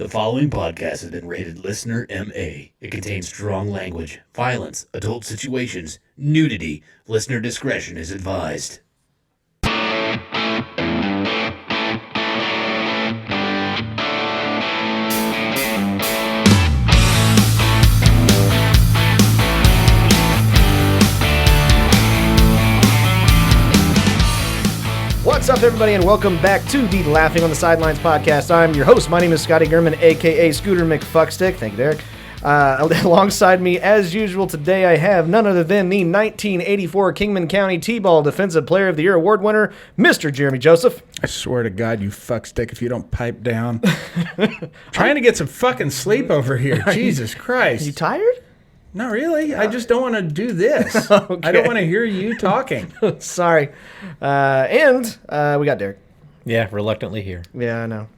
The following podcast has been rated Listener MA. It contains strong language, violence, adult situations, nudity. Listener discretion is advised. What's up, everybody, and welcome back to the Laughing on the Sidelines podcast. I'm your host. My name is Scotty German, a.k.a. Scooter McFuckstick. Thank you, Derek. Alongside me, as usual, today I have none other than the 1984 Kingman County T-Ball Defensive Player of the Year award winner, Mr. Jeremy Joseph. I swear to God, you fuckstick, if you don't pipe down. Trying to get some fucking sleep over here. Jesus Christ. You tired? Not really. I just don't want to do this. Okay. I don't want to hear you talking. Sorry. And we got Derek. Yeah, reluctantly here. Yeah, I know.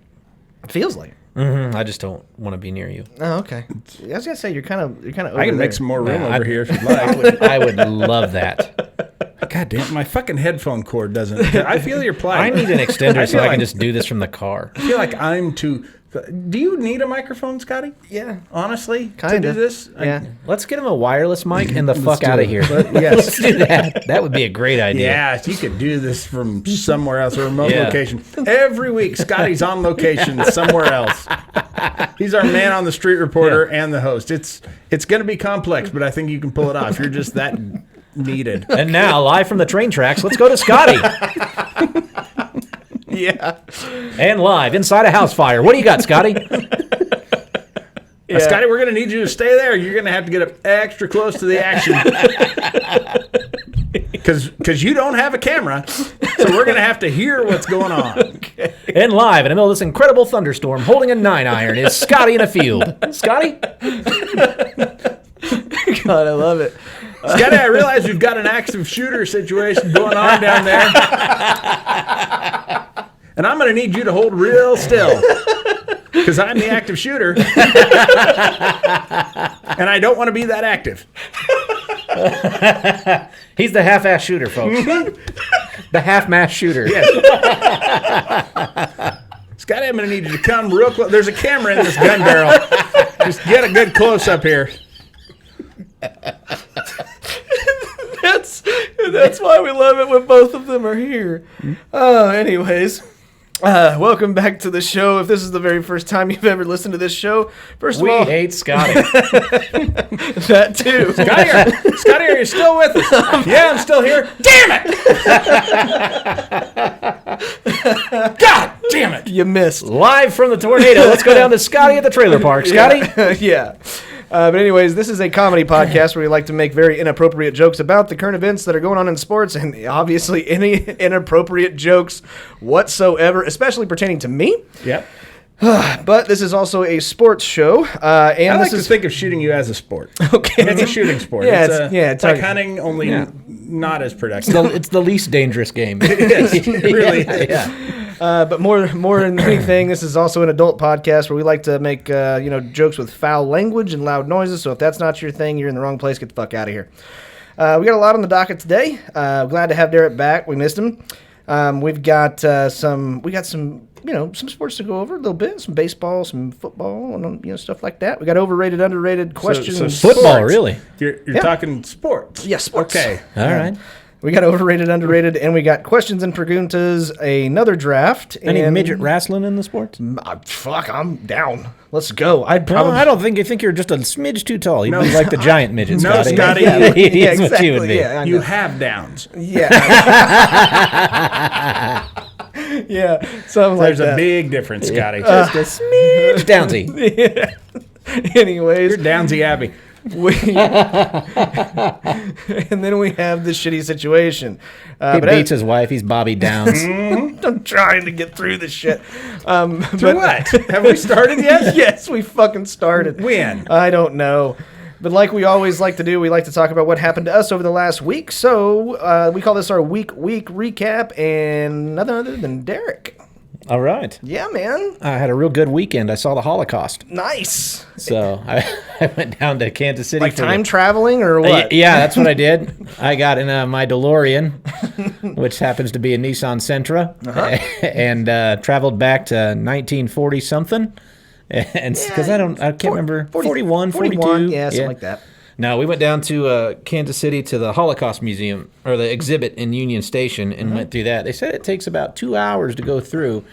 It feels like it. Mm-hmm. I just don't want to be near you. Oh, okay. I was gonna say you're kind of over I can there. make some more room Nah, over here if you'd like. I would love that. God damn, my fucking headphone cord doesn't. I feel your plight. I need an extender so I like- can just do this from the car. I feel like I'm too. Do you need a microphone, Scotty? Yeah. Honestly, Kinda. to do this? Yeah. Let's get him a wireless mic and the fuck out of here. Yes. Let's do that. That would be a great idea. Yeah, you could do this from somewhere else, a remote Yeah. location. Every week, Scotty's on location somewhere else. He's our man on the street reporter and the host. It's going to be complex, but I think you can pull it off. You're just that needed. And now, live from the train tracks, let's go to Scotty. Yeah. And live inside a house fire. What do you got, Scotty? Yeah. Scotty, we're going to need you to stay there. You're going to have to get up extra close to the action. Because you don't have a camera, so we're going to have to hear what's going on. Okay. And live in the middle of this incredible thunderstorm, holding a 9-iron, is Scotty in a field. Scotty? God, I love it. Scotty, I realize we've got an active shooter situation going on down there. And I'm going to need you to hold real still. Because I'm the active shooter. And I don't want to be that active. He's the half-ass shooter, folks. The half-mast shooter. Yes. Scotty, I'm going to need you to come real close. There's a camera in this gun barrel. Just get a good close-up here. That's why we love it when both of them are here. Anyways, welcome back to the show. If this is the very first time you've ever listened to this show, first of We all, hate Scotty. that too. Scotty, are you still with us? Yeah, I'm still here. Damn it! God damn it! You missed. Live from the tornado. Let's go down to Scotty at the trailer park. Scotty? Yeah. But anyways, this is a comedy podcast where we like to make very inappropriate jokes about the current events that are going on in sports, and obviously any inappropriate jokes whatsoever, especially pertaining to me. Yep. But this is also a sports show, and I like this to is think of shooting you as a sport. okay. It's a shooting sport. Yeah, it's like okay. hunting, only not as productive. It's the least dangerous game. It is. It really is. Yeah. But more than anything, this is also an adult podcast where we like to make jokes with foul language and loud noises. So if that's not your thing, you're in the wrong place. Get the fuck out of here. We got a lot on the docket today. Glad to have Derek back. We missed him. We've got some sports to go over a little bit. Some baseball, some football, and stuff like that. We got overrated, underrated questions. So Football, sports. really? You're talking sports. Yeah, sports. Okay. All right. We got overrated, underrated, and we got questions and preguntas, another draft. Any and midget wrestling in the sports? Fuck, I'm down. Let's go. I'd No, probably. I don't think you think you're just a smidge too tall. You'd No, be like the giant midget, No, Scotty. Scotty. Yeah, Yeah, he's what you would be. Yeah, I You know. have downs. Yeah. Yeah. Something like There's that. a big difference, Scotty. Just a smidge downsy. Yeah. Anyways, You're Downsy Abbey. and then we have the shitty situation. He beats his wife. He's Bobby Downs. I'm trying to get through this shit. To what? Have we started yet? Yes, we fucking started. When? I don't know. But like we always like to do, we like to talk about what happened to us over the last week. So we call this our week recap, and nothing other than Derek. All right. Yeah, man. I had a real good weekend. I saw the Holocaust. Nice. So I went down to Kansas City. Like for time traveling or what? Yeah, that's what I did. I got in my DeLorean, which happens to be a Nissan Sentra, and traveled back to 1940-something. And because I can't remember, 41, 41, 42. yeah, something like that. No, we went down to Kansas City to the Holocaust Museum, or the exhibit in Union Station, and went through that. They said it takes about 2 hours to go through.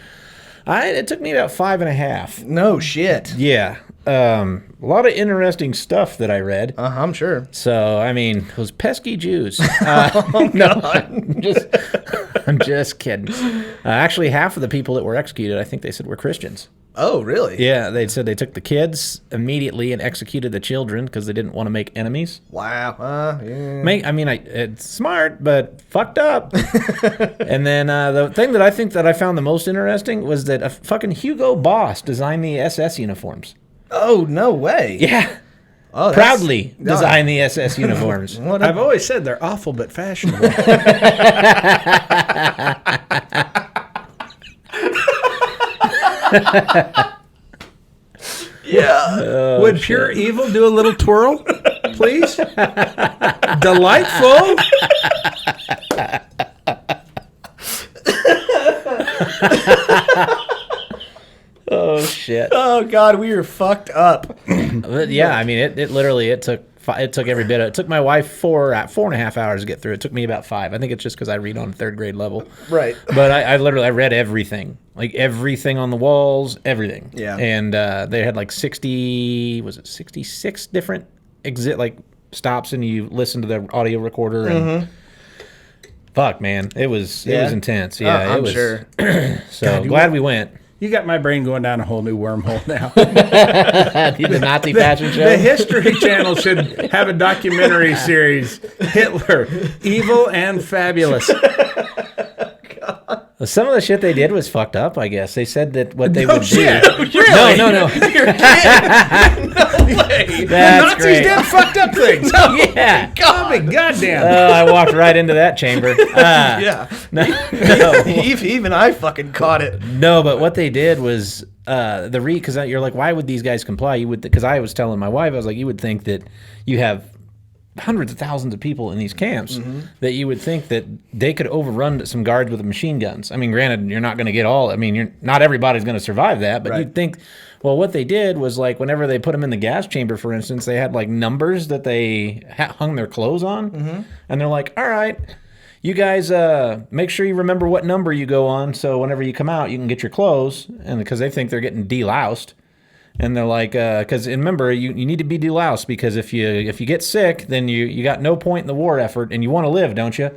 It took me about 5.5. No shit. Yeah. A lot of interesting stuff that I read. I'm sure. So, I mean, those pesky Jews. No, I'm just kidding. Actually, half of the people that were executed, I think they said were Christians. Oh, really? Yeah, they said they took the kids immediately and executed the children because they didn't want to make enemies. Wow. Yeah. It's smart, but fucked up. And then the thing that I think that I found the most interesting was that a fucking Hugo Boss designed the SS uniforms. Oh, no way. Yeah. Oh, Proudly designed the SS uniforms. I've always said they're awful but fashionable. Yeah. Would pure evil do a little twirl, please? Delightful. Oh shit. Oh God, we are fucked up. Yeah, I mean, it took every bit. It took my wife 4.5 hours to get through. It took me about 5. I think it's just because I read on 3rd grade level. Right. But I read everything, like everything on the walls, everything. Yeah. And they had like 66 different stops, and you listen to the audio recorder. And fuck, man, it was intense. Yeah, I'm sure. So glad we went. You got my brain going down a whole new wormhole now. The Nazi fashion show. The History Channel should have a documentary series. Hitler, evil and fabulous. Some of the shit they did was fucked up, I guess. They said that what they would shit. do. Really? No. You're kidding. No way. The Nazis great. did fucked up things. Yeah. God. Goddamn. I walked right into that chamber. Yeah. No. Even I fucking caught it. No, but what they did was because you're like, why would these guys comply? Because I was telling my wife, I was like, you would think that you have hundreds of thousands of people in these camps that you would think that they could overrun some guards with machine guns. I mean, granted, you're not going to get all. I mean, not everybody's going to survive that, but you'd think. Well, what they did was like whenever they put them in the gas chamber, for instance, they had like numbers that they hung their clothes on, and they're like, all right. You guys make sure you remember what number you go on, so whenever you come out, you can get your clothes. And because they think they're getting deloused, and they're like, because remember, you need to be deloused because if you get sick, then you got no point in the war effort, and you want to live, don't you?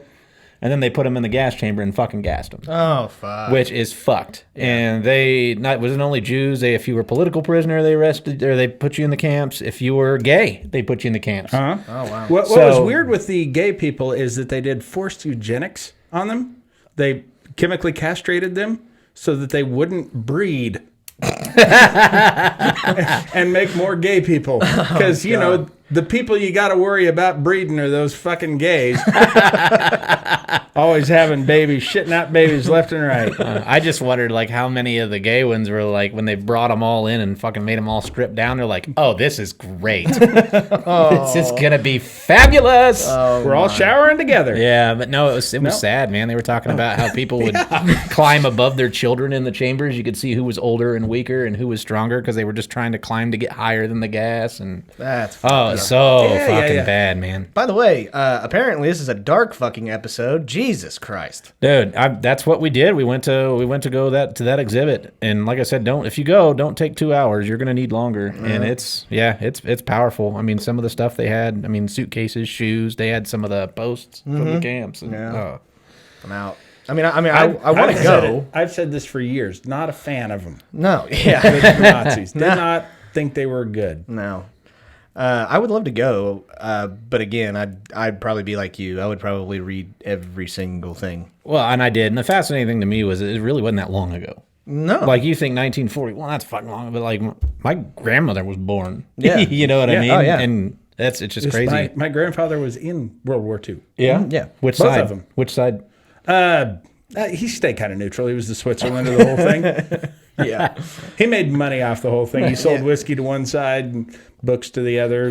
And then they put them in the gas chamber and fucking gassed them. Oh fuck. Which is fucked. Yeah. And it wasn't only Jews. If you were a political prisoner, they arrested or they put you in the camps. If you were gay, they put you in the camps. Huh? Oh wow. What was weird with the gay people is that they did forced eugenics on them. They chemically castrated them so that they wouldn't breed and make more gay people. Because you know the people you got to worry about breeding are those fucking gays. Always having babies, shitting out babies left and right. I just wondered, like, how many of the gay ones were like, when they brought them all in and fucking made them all strip down, they're like, oh, this is great. This is going to be fabulous. We're all showering together. Yeah, but no, it was sad, man. They were talking about how people would climb above their children in the chambers. You could see who was older and weaker and who was stronger because they were just trying to climb to get higher than the gas. And That's fucking bad, man. By the way, apparently this is a dark fucking episode. Jesus Christ, dude! That's what we did. We went to go to that exhibit, and like I said, if you go, don't take 2 hours. You're gonna need longer, and it's powerful. I mean, some of the stuff they had. I mean, suitcases, shoes. They had some of the posts from the camps. And, I'm out. I want to go. I've said this for years. Not a fan of them. No, yeah, The Nazis did not think they were good. No. I would love to go, but again, I'd probably be like you. I would probably read every single thing. Well, and I did. And the fascinating thing to me was it really wasn't that long ago. No. Like you think 1940, well, that's fucking long. But like my grandmother was born. Yeah. You know what I mean? Oh, yeah. And it's just crazy. My grandfather was in World War II. Yeah? Yeah. Which Both side? of them. Which side? He stayed kind of neutral. He was the Switzerland of the whole thing. Yeah. He made money off the whole thing. He sold whiskey to one side and books to the other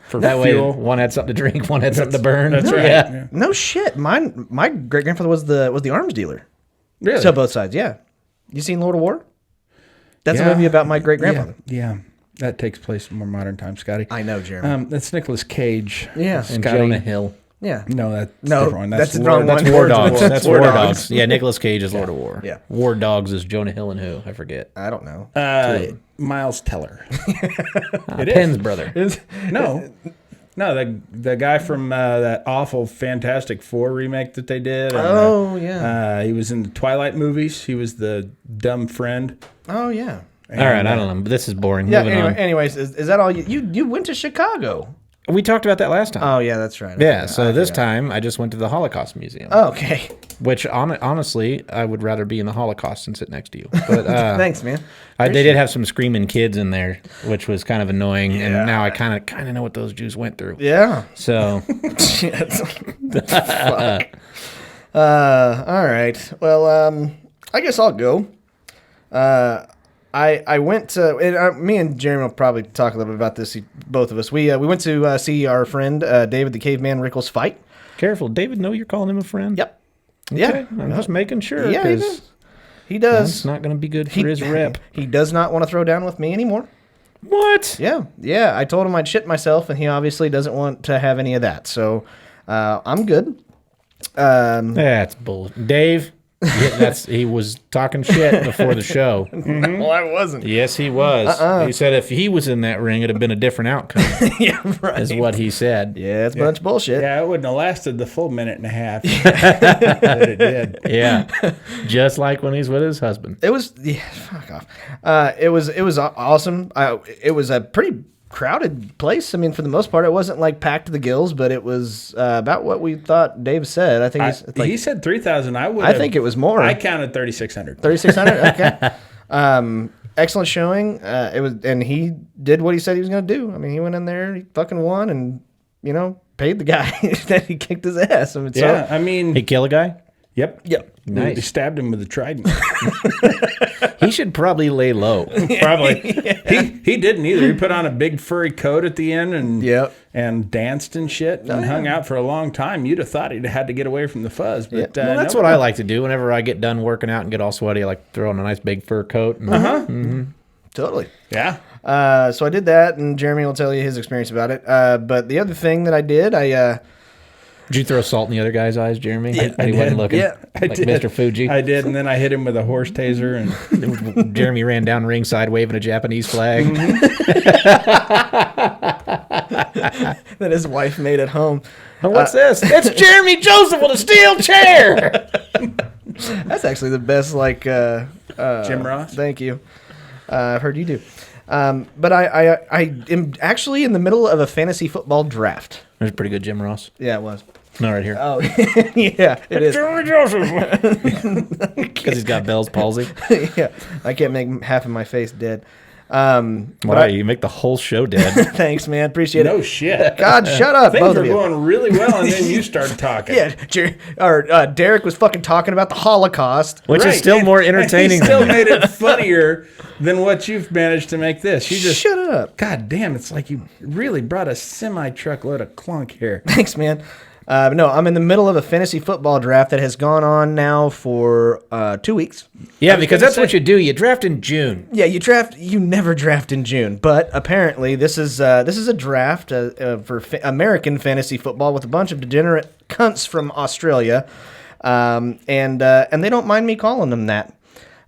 for That fuel. way, one had something to drink, one had something to burn. That's right. Yeah. Yeah. No shit. My great grandfather was the arms dealer. Really? So both sides. Yeah. You seen Lord of War? That's a movie about my great grandfather. Yeah. That takes place in more modern times, Scotty. I know, Jeremy. That's Nicolas Cage. Yeah. And Scotty. Jonah Hill. Yeah. No, that's No, different one. that's the War- wrong that's one. War Lords of Dogs. War. That's War War Dogs. Dogs. Yeah, Nicolas Cage is Lord of War. Yeah. War Dogs is Jonah Hill and who? I forget. I don't know. Miles Teller. It Penn's is. brother. No, the guy from that awful Fantastic Four remake that they did. And, Oh, yeah. he was in the Twilight movies. He was the dumb friend. Oh, yeah. All right, I don't know. But this is boring. Yeah, Moving on. anyways, is that all you went to Chicago? We talked about that last time. Oh, yeah, that's right. Yeah, so this time I just went to the Holocaust Museum, Oh, okay. which honestly, I would rather be in the Holocaust than sit next to you. But Thanks, man. they did have some screaming kids in there, which was kind of annoying, and now I kind of know what those Jews went through. Yeah. So, Shit. Fuck. All right. Well, I guess I'll go. I went to, and me and Jeremy will probably talk a little bit about this, both of us. We went to see our friend David the Caveman Rickels fight. careful. David, know you're calling him a friend? Yep. Okay, Yeah. I'm just making sure. Yeah, he 'cause does. He does. It's not going to be good for his rep. He does not want to throw down with me anymore. What? Yeah. I told him I'd shit myself, and he obviously doesn't want to have any of that. So I'm good. That's bull. Dave, he was talking shit before the show. Well, I wasn't. Yes, he was. He said if he was in that ring, it'd have been a different outcome. Yeah, right. Is what he said. Yeah, it's a bunch of bullshit. Yeah, it wouldn't have lasted the full minute and a half that it did. Yeah, just like when he's with his husband. It was fuck off. It was awesome. It was a pretty crowded place. I mean, for the most part, it wasn't like packed to the gills, but it was about what we thought Dave said. I think He said 3,000. I think it was more. I counted 3,600. 3,600. Okay. Excellent showing. It was, and he did what he said he was going to do. I mean, he went in there, he fucking won, and paid the guy that he kicked his ass. I mean, Yeah, I mean, He kill a guy? yep. Nice. He stabbed him with a trident. He should probably lay low. Probably. He didn't either. He put on a big furry coat at the end and Yep. and danced and shit and hung out for a long time. You'd have thought he'd had to get away from the fuzz, but Well, that's what I like to do. Whenever I get done working out and get all sweaty, I like to throw on a nice big fur coat. And, Totally. Yeah. So I did that, and Jeremy will tell you his experience about it. But the other thing that I did, Did you throw salt in the other guy's eyes, Jeremy? I he wasn't did. looking. Yeah, I like did. Mr. Fuji. I did, and then I hit him with a horse taser, and Jeremy ran down ringside waving a Japanese flag. that his wife made at home. What's this? It's Jeremy Joseph with a steel chair. That's actually the best, Jim Ross. Thank you. I've heard you do. But I am actually in the middle of a fantasy football draft. There's a pretty good Jim Ross. Yeah, it was. No, right here. Oh, yeah, it is. Jeremy Joseph. Because he's got Bell's palsy. Yeah, I can't make half of my face dead. Why? You make the whole show dead. Thanks, man. Appreciate no it. shit. God, shut up, Things both were of you. going really well, and then you started talking. Yeah, Derek was fucking talking about the Holocaust. Which Right, is still and- more and entertaining He still than made it funnier than what you've managed to make this. You just Shut up. God damn, it's like you really brought a semi-truckload of clunk here. Thanks, man. No, I'm in the middle of a fantasy football draft that has gone on now for 2 weeks. Yeah, because that's what you do. You draft in June. Yeah, you never draft in June, but apparently this is a draft for American fantasy football with a bunch of degenerate cunts from Australia, and they don't mind me calling them that.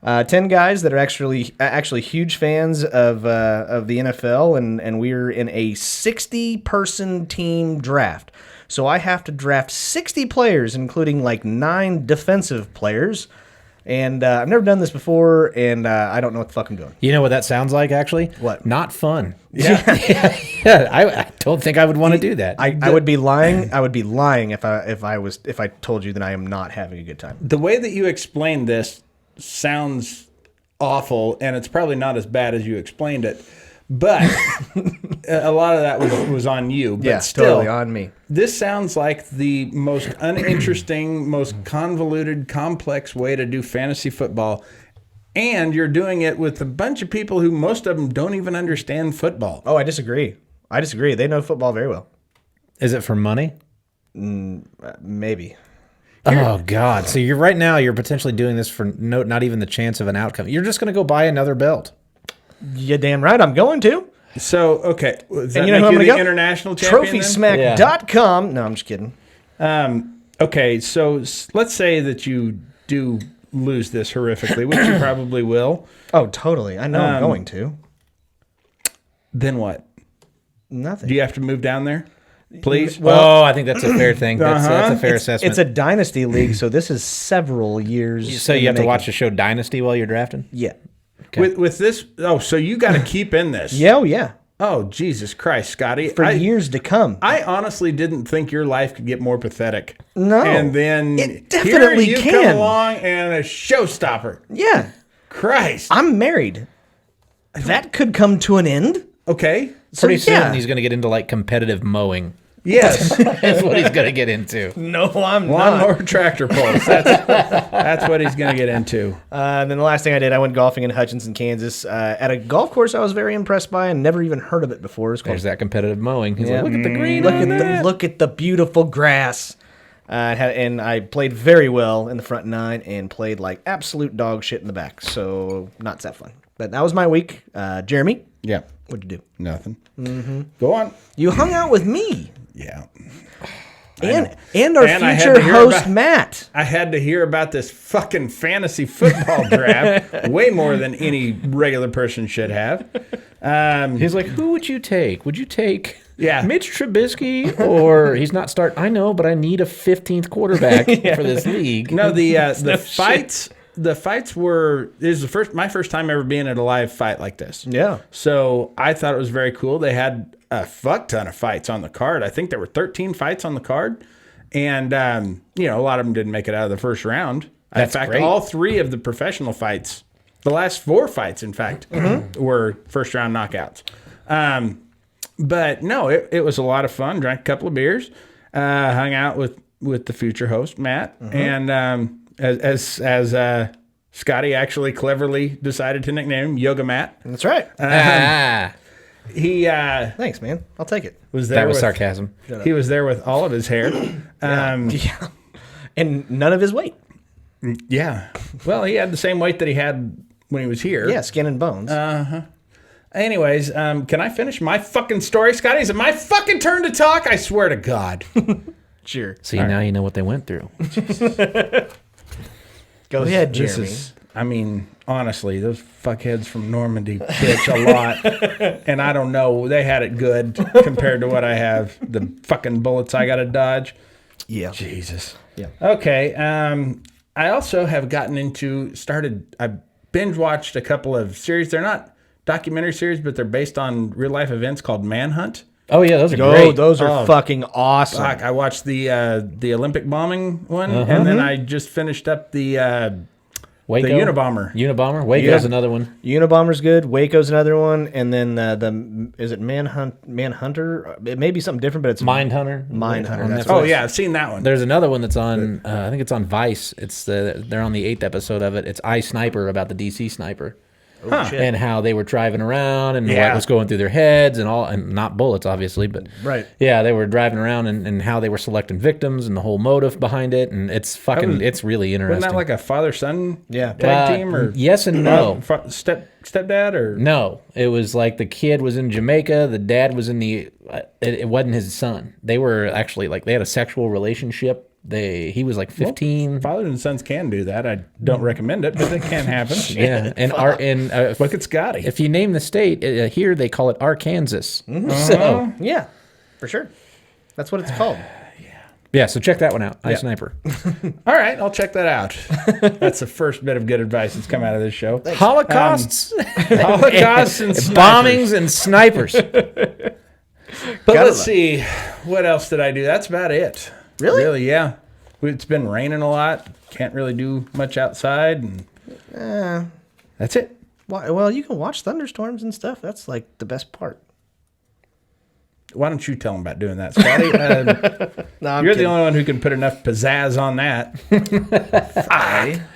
10 guys that are actually huge fans of the NFL, and we're in a 60-person team draft. So I have to draft 60 players, including like 9 defensive players. And I've never done this before, and I don't know what the fuck I'm doing. You know what that sounds like, actually? What? Not fun. Yeah. I don't think I would want to do that. I would be lying. I would be lying if I told you that I am not having a good time. The way that you explained this sounds awful, and it's probably not as bad as you explained it. But a lot of that was on you. But Yeah, still, totally on me. This sounds like the most uninteresting, most convoluted, complex way to do fantasy football. And you're doing it with a bunch of people who most of them don't even understand football. Oh, I disagree. They know football very well. Is it for money? Maybe. Oh God! So you're potentially doing this for not even the chance of an outcome. You're just going to go buy another belt. You damn right I'm going to. So, okay. Does that And you know make who I'm you going the to go? international champion then? TrophySmack.com. No, I'm just kidding. Okay, so let's say that you do lose this horrifically, which you probably will. Oh, totally. I know I'm going to. Then what? Nothing. Do you have to move down there? Please? I think that's a fair thing. That's a fair assessment. It's a dynasty league, so this is several years. So in you have the to watch making. the show Dynasty while you're drafting? Yeah. With this, so you got to keep in this. Yeah, oh, yeah. Oh, Jesus Christ, Scotty. For years to come. I honestly didn't think your life could get more pathetic. No. And then It definitely here you can. come along and a showstopper. Yeah. Christ. I'm married. That could come to an end. Okay. Pretty soon yeah. he's going to get into like competitive mowing. Yes. That's what he's going to get into. No, I'm Lawnmower tractor pulls. That's what he's going to get into. And then the last thing I did, I went golfing in Hutchinson, Kansas, at a golf course I was very impressed by and never even heard of it before. It's called, There's that competitive mowing. He's Yeah. like, look at the green look on at that. look at the beautiful grass. And I played very well in the front nine and played like absolute dog shit in the back. So not that fun. But that was my week. Jeremy, Yeah. what'd you do? Nothing. Mm-hmm. Go on. You hung out with me Yeah. and our And I had future to hear host about- Matt. I had to hear about this fucking fantasy football draft way more than any regular person should have. He's like, who would you take? Would you take Yeah. Mitch Trubisky or he's not start? I know, but I need a 15th quarterback for this league. No, the fights. The fights were this is my first time ever being at a live fight like this. Yeah. So I thought it was very cool. They had a fuck ton of fights on the card. I think there were 13 fights on the card, and a lot of them didn't make it out of the first round. That's in fact, great. all 3 of the professional fights, the last 4 fights, in fact, were first round knockouts. But no, it was a lot of fun. Drank a couple of beers, hung out with the future host Matt, and as Scotty actually cleverly decided to nickname him, Yoga Matt. That's right. He Thanks, man. I'll take it. was there. That was with, sarcasm. He was there with all of his hair. Yeah. And none of his weight. Yeah. Well, he had the same weight that he had when he was here. Yeah, skin and bones. Anyways, can I finish my fucking story, Scotty? Is it my fucking turn to talk? I swear to God. Sure. See, now you know what they went through. Go ahead, This Jeremy. is, honestly, those fuckheads from Normandy bitch a lot. And I don't know, they had it good compared to what I have. The fucking bullets I got to dodge. Yeah. Jesus. Yeah. Okay. I also have I binge watched a couple of series. They're not documentary series, but they're based on real life events called Manhunt. Oh, yeah, those are Oh, great. those are fucking awesome. Fuck, I watched the Olympic bombing one, and then I just finished up the Waco? Unabomber. Unabomber? Waco's another one. Unabomber's good. Waco's another one. And then is it Manhunter? It may be something different, but it's Mindhunter. Mindhunter, On that's Netflix. Oh yeah, I've seen that one. There's another one that's on, I think it's on Vice. They're on the 8th episode of it. It's I Sniper, about the DC sniper. Oh, shit. And how they were driving around and Yeah. what was going through their heads and all, and not bullets, obviously, but Right. yeah, they were driving around and how they were selecting victims and the whole motive behind it. And it's fucking, it's really interesting. Wasn't that like a father-son Yeah. tag team or yes and no. Stepdad or No, it was like the kid was in Jamaica, the dad was in it wasn't his son. They were actually like, they had a sexual relationship. He was like 15. fathers and sons can do that. I don't recommend it, but it can happen. Yeah, and Look at Scotty. if you name the state here, they call it Arkansas. Mm-hmm. So Yeah, for sure. That's what it's called. yeah, so check that one out. I Sniper. All right, I'll check that out. That's the first bit of good advice that's come out of this show. Holocausts, Holocausts and snipers. bombings, and snipers. But let's see, what else did I do? That's about it. Really? Yeah. It's been raining a lot. Can't really do much outside, and that's it. Well, you can watch thunderstorms and stuff. That's like the best part. Why don't you tell them about doing that, Scotty? No, I'm You're the kidding. only one who can put enough pizzazz on that.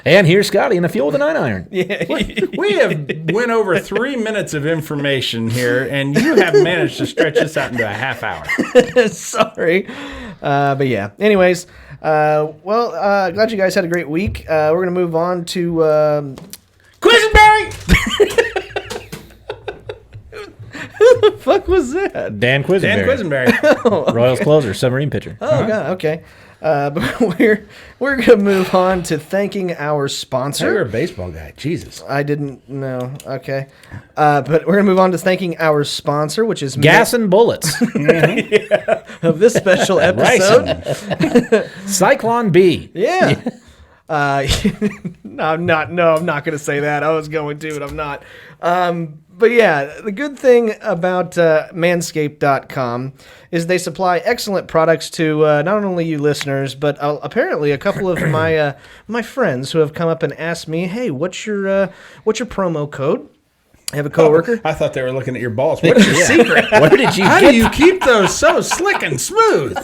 And here's Scotty in a field with a 9-iron. We have went over 3 minutes of information here, and you have managed to stretch this out into a half hour. Sorry. But yeah. Anyways, glad you guys had a great week. We're going to move on to... Quisenberry! fuck was that? Dan Quisenberry. Dan Quisenberry. Royals closer, submarine pitcher. Oh, God, okay. But we're going to move on to thanking our You're sponsor. a baseball guy. Jesus. I didn't know. Okay. But we're going to move on to thanking our sponsor, which is Gas and bullets. of this special episode. Cyclone B. Yeah. No, I'm not going to say that. I was going to, but I'm not. But yeah, the good thing about manscaped.com is they supply excellent products to not only you listeners, but apparently a couple of my friends who have come up and asked me, "Hey, what's your promo code?" I have a coworker. I thought they were looking at your balls. What's your secret? Where did you How get do you keep those so slick and smooth?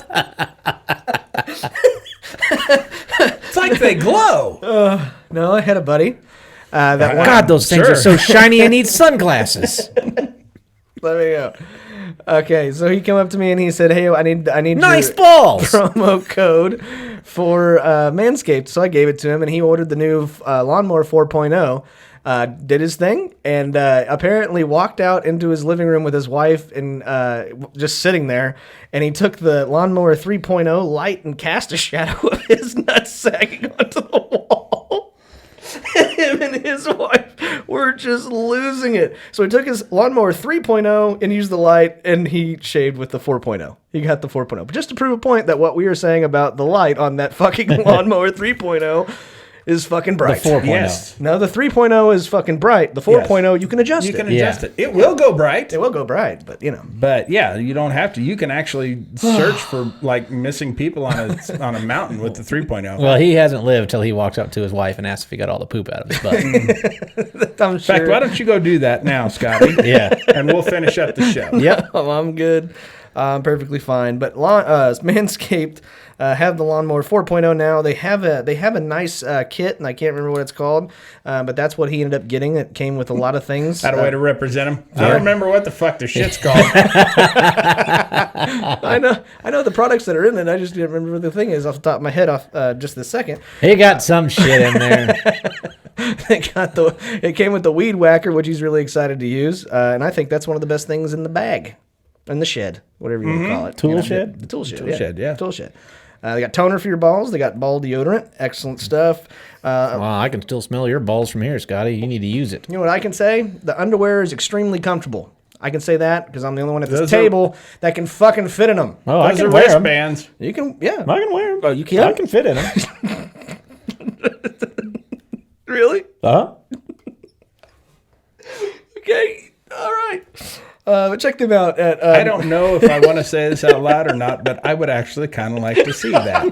It's like they glow. No, I had a buddy. That one. God, those things Sure. are so shiny. I need sunglasses. Let me go. Okay, so he came up to me and he said, "Hey, I need Nice your balls. promo code for Manscaped." So I gave it to him, and he ordered the new Lawnmower 4.0. Did his thing, and apparently walked out into his living room with his wife and just sitting there. And he took the Lawnmower 3.0 light and cast a shadow of his nutsack onto the wall. Him and his wife were just losing it. So he took his Lawnmower 3.0 and used the light, and he shaved with the 4.0. He got the 4.0. But just to prove a point that what we were saying about the light on that fucking Lawnmower 3.0 is fucking bright. The 4.0. Yes. No, the 3.0 is fucking bright. The 4.0, you can adjust You it. can adjust it. It will go bright. It will go bright, but you know. But yeah, you don't have to. You can actually search for like missing people on a mountain with the 3.0. Well, he hasn't lived till he walks up to his wife and asks if he got all the poop out of his butt. I'm In fact, why don't you go do that now, Scotty? Yeah. And we'll finish up the show. Yep. I'm good. I'm perfectly fine. But Manscaped have the Lawnmower 4.0 now. They have a nice kit, and I can't remember what it's called, but that's what he ended up getting. It came with a lot of things. Had a way to represent him. I don't remember what the fuck their shit's called. I know the products that are in it. I just didn't remember what the thing is off the top of my head off just this second. He got some shit in there. It came with the Weed Whacker, which he's really excited to use, and I think that's one of the best things in the bag. In the shed, whatever you want to call it. Tool shed? The tool shed. Tool shed, yeah. Tool shed. They got toner for your balls. They got ball deodorant. Excellent stuff. Wow, I can still smell your balls from here, Scotty. You need to use it. You know what I can say? The underwear is extremely comfortable. I can say that because I'm the only one at this Those are- table that can fucking fit in them. Oh, I Those can are wear them. wristbands. You can, yeah. I can wear them. Oh, you can? I can fit in them. Really? Uh-huh. Okay. All right. But check them out at. I don't know if I want to say this out loud or not, but I would actually kind of like to see that.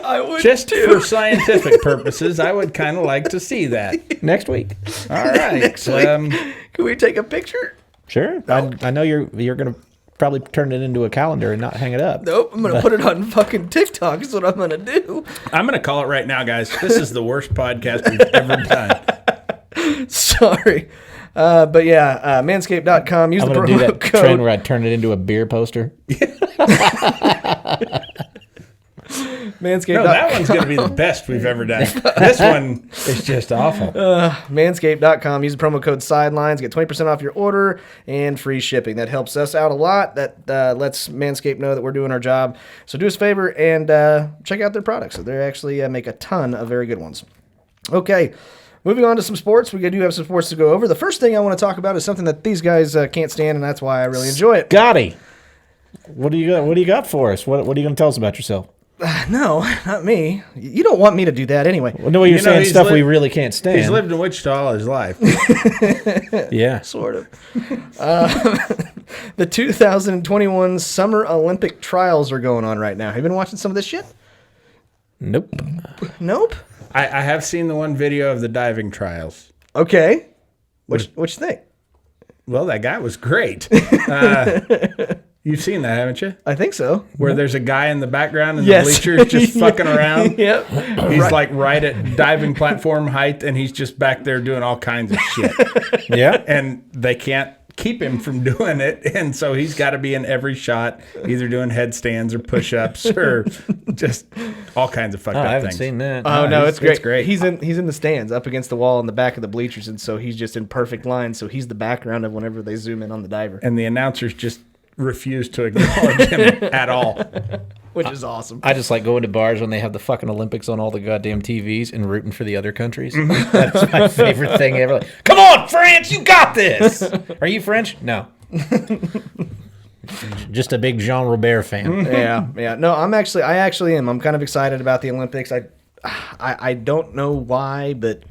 I would Just too. for scientific purposes, I would kind of like to see that. Next week. All right. Next week. Can we take a picture? Sure. I know you're going to probably turn it into a calendar and not hang it up. Nope. I'm gonna put it on fucking TikTok. Is what I'm gonna do. I'm going to call it right now, guys. This is the worst podcast we've ever done. Sorry. But yeah, manscaped.com. Use I'm the going to do promo that trend code. where I turn it into a beer poster. Manscaped. No, that one's going to be the best we've ever done. This one is just awful. Manscaped.com. Use the promo code sidelines. Get 20% off your order and free shipping. That helps us out a lot. That lets Manscaped know that we're doing our job. So do us a favor and check out their products. So they actually make a ton of very good ones. Okay. Moving on to some sports. We do have some sports to go over. The first thing I want to talk about is something that these guys can't stand, and that's why I really enjoy it. Scotty, what do you got for us? What are you going to tell us about yourself? No, not me. You don't want me to do that anyway. Well, no, you're You know, saying he's stuff we lived- really can't stand. He's lived in Wichita all his life. Yeah. Sort of. The 2021 Summer Olympic Trials are going on right now. Have you been watching some of this shit? Nope. Nope. I have seen the one video of the diving trials. Okay. What you think? Well, that guy was great. You've seen that, haven't you? I think so. Where there's a guy in the background and Yes. the bleachers just fucking around. Yep. He's like right at diving platform height, and he's just back there doing all kinds of shit. Yeah. And they can't keep him from doing it, and so he's got to be in every shot, either doing headstands or push-ups or just all kinds of fucked Oh, up I haven't things. seen that. Oh no, it's great. It's great. He's in the stands up against the wall in the back of the bleachers, and so he's just in perfect line. So he's the background of whenever they zoom in on the diver, And the announcers just refuse to acknowledge him at all. which is awesome. I just like going to bars when they have the fucking Olympics on all the goddamn TVs and rooting for the other countries. That's my favorite thing ever. Like, come on, France, you got this. Are you French? No. Just a big Jean Robert fan. Yeah. No, I actually am. I'm kind of excited about the Olympics. I don't know why, but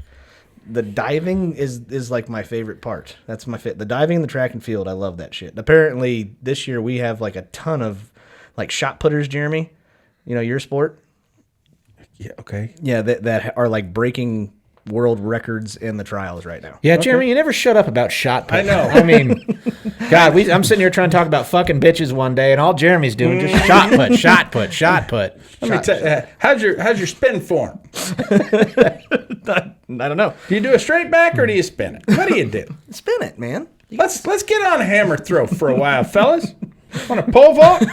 the diving is like my favorite part. That's the diving and the track and field. I love that shit. Apparently this year we have like a ton of like shot putters, Jeremy. You know your sport? Yeah, okay. Yeah, that are like breaking world records in the trials right now. Yeah, Jeremy, you never shut up about shot put. I know. I mean, God, I'm sitting here trying to talk about fucking bitches one day, and all Jeremy's doing just shot put, shot put, shot put. Let me tell you, how's your spin form? I don't know. Do you do a straight back or do you spin it? What do you do? Spin it, man. Let's get on a hammer throw for a while, fellas. Want to pole vault?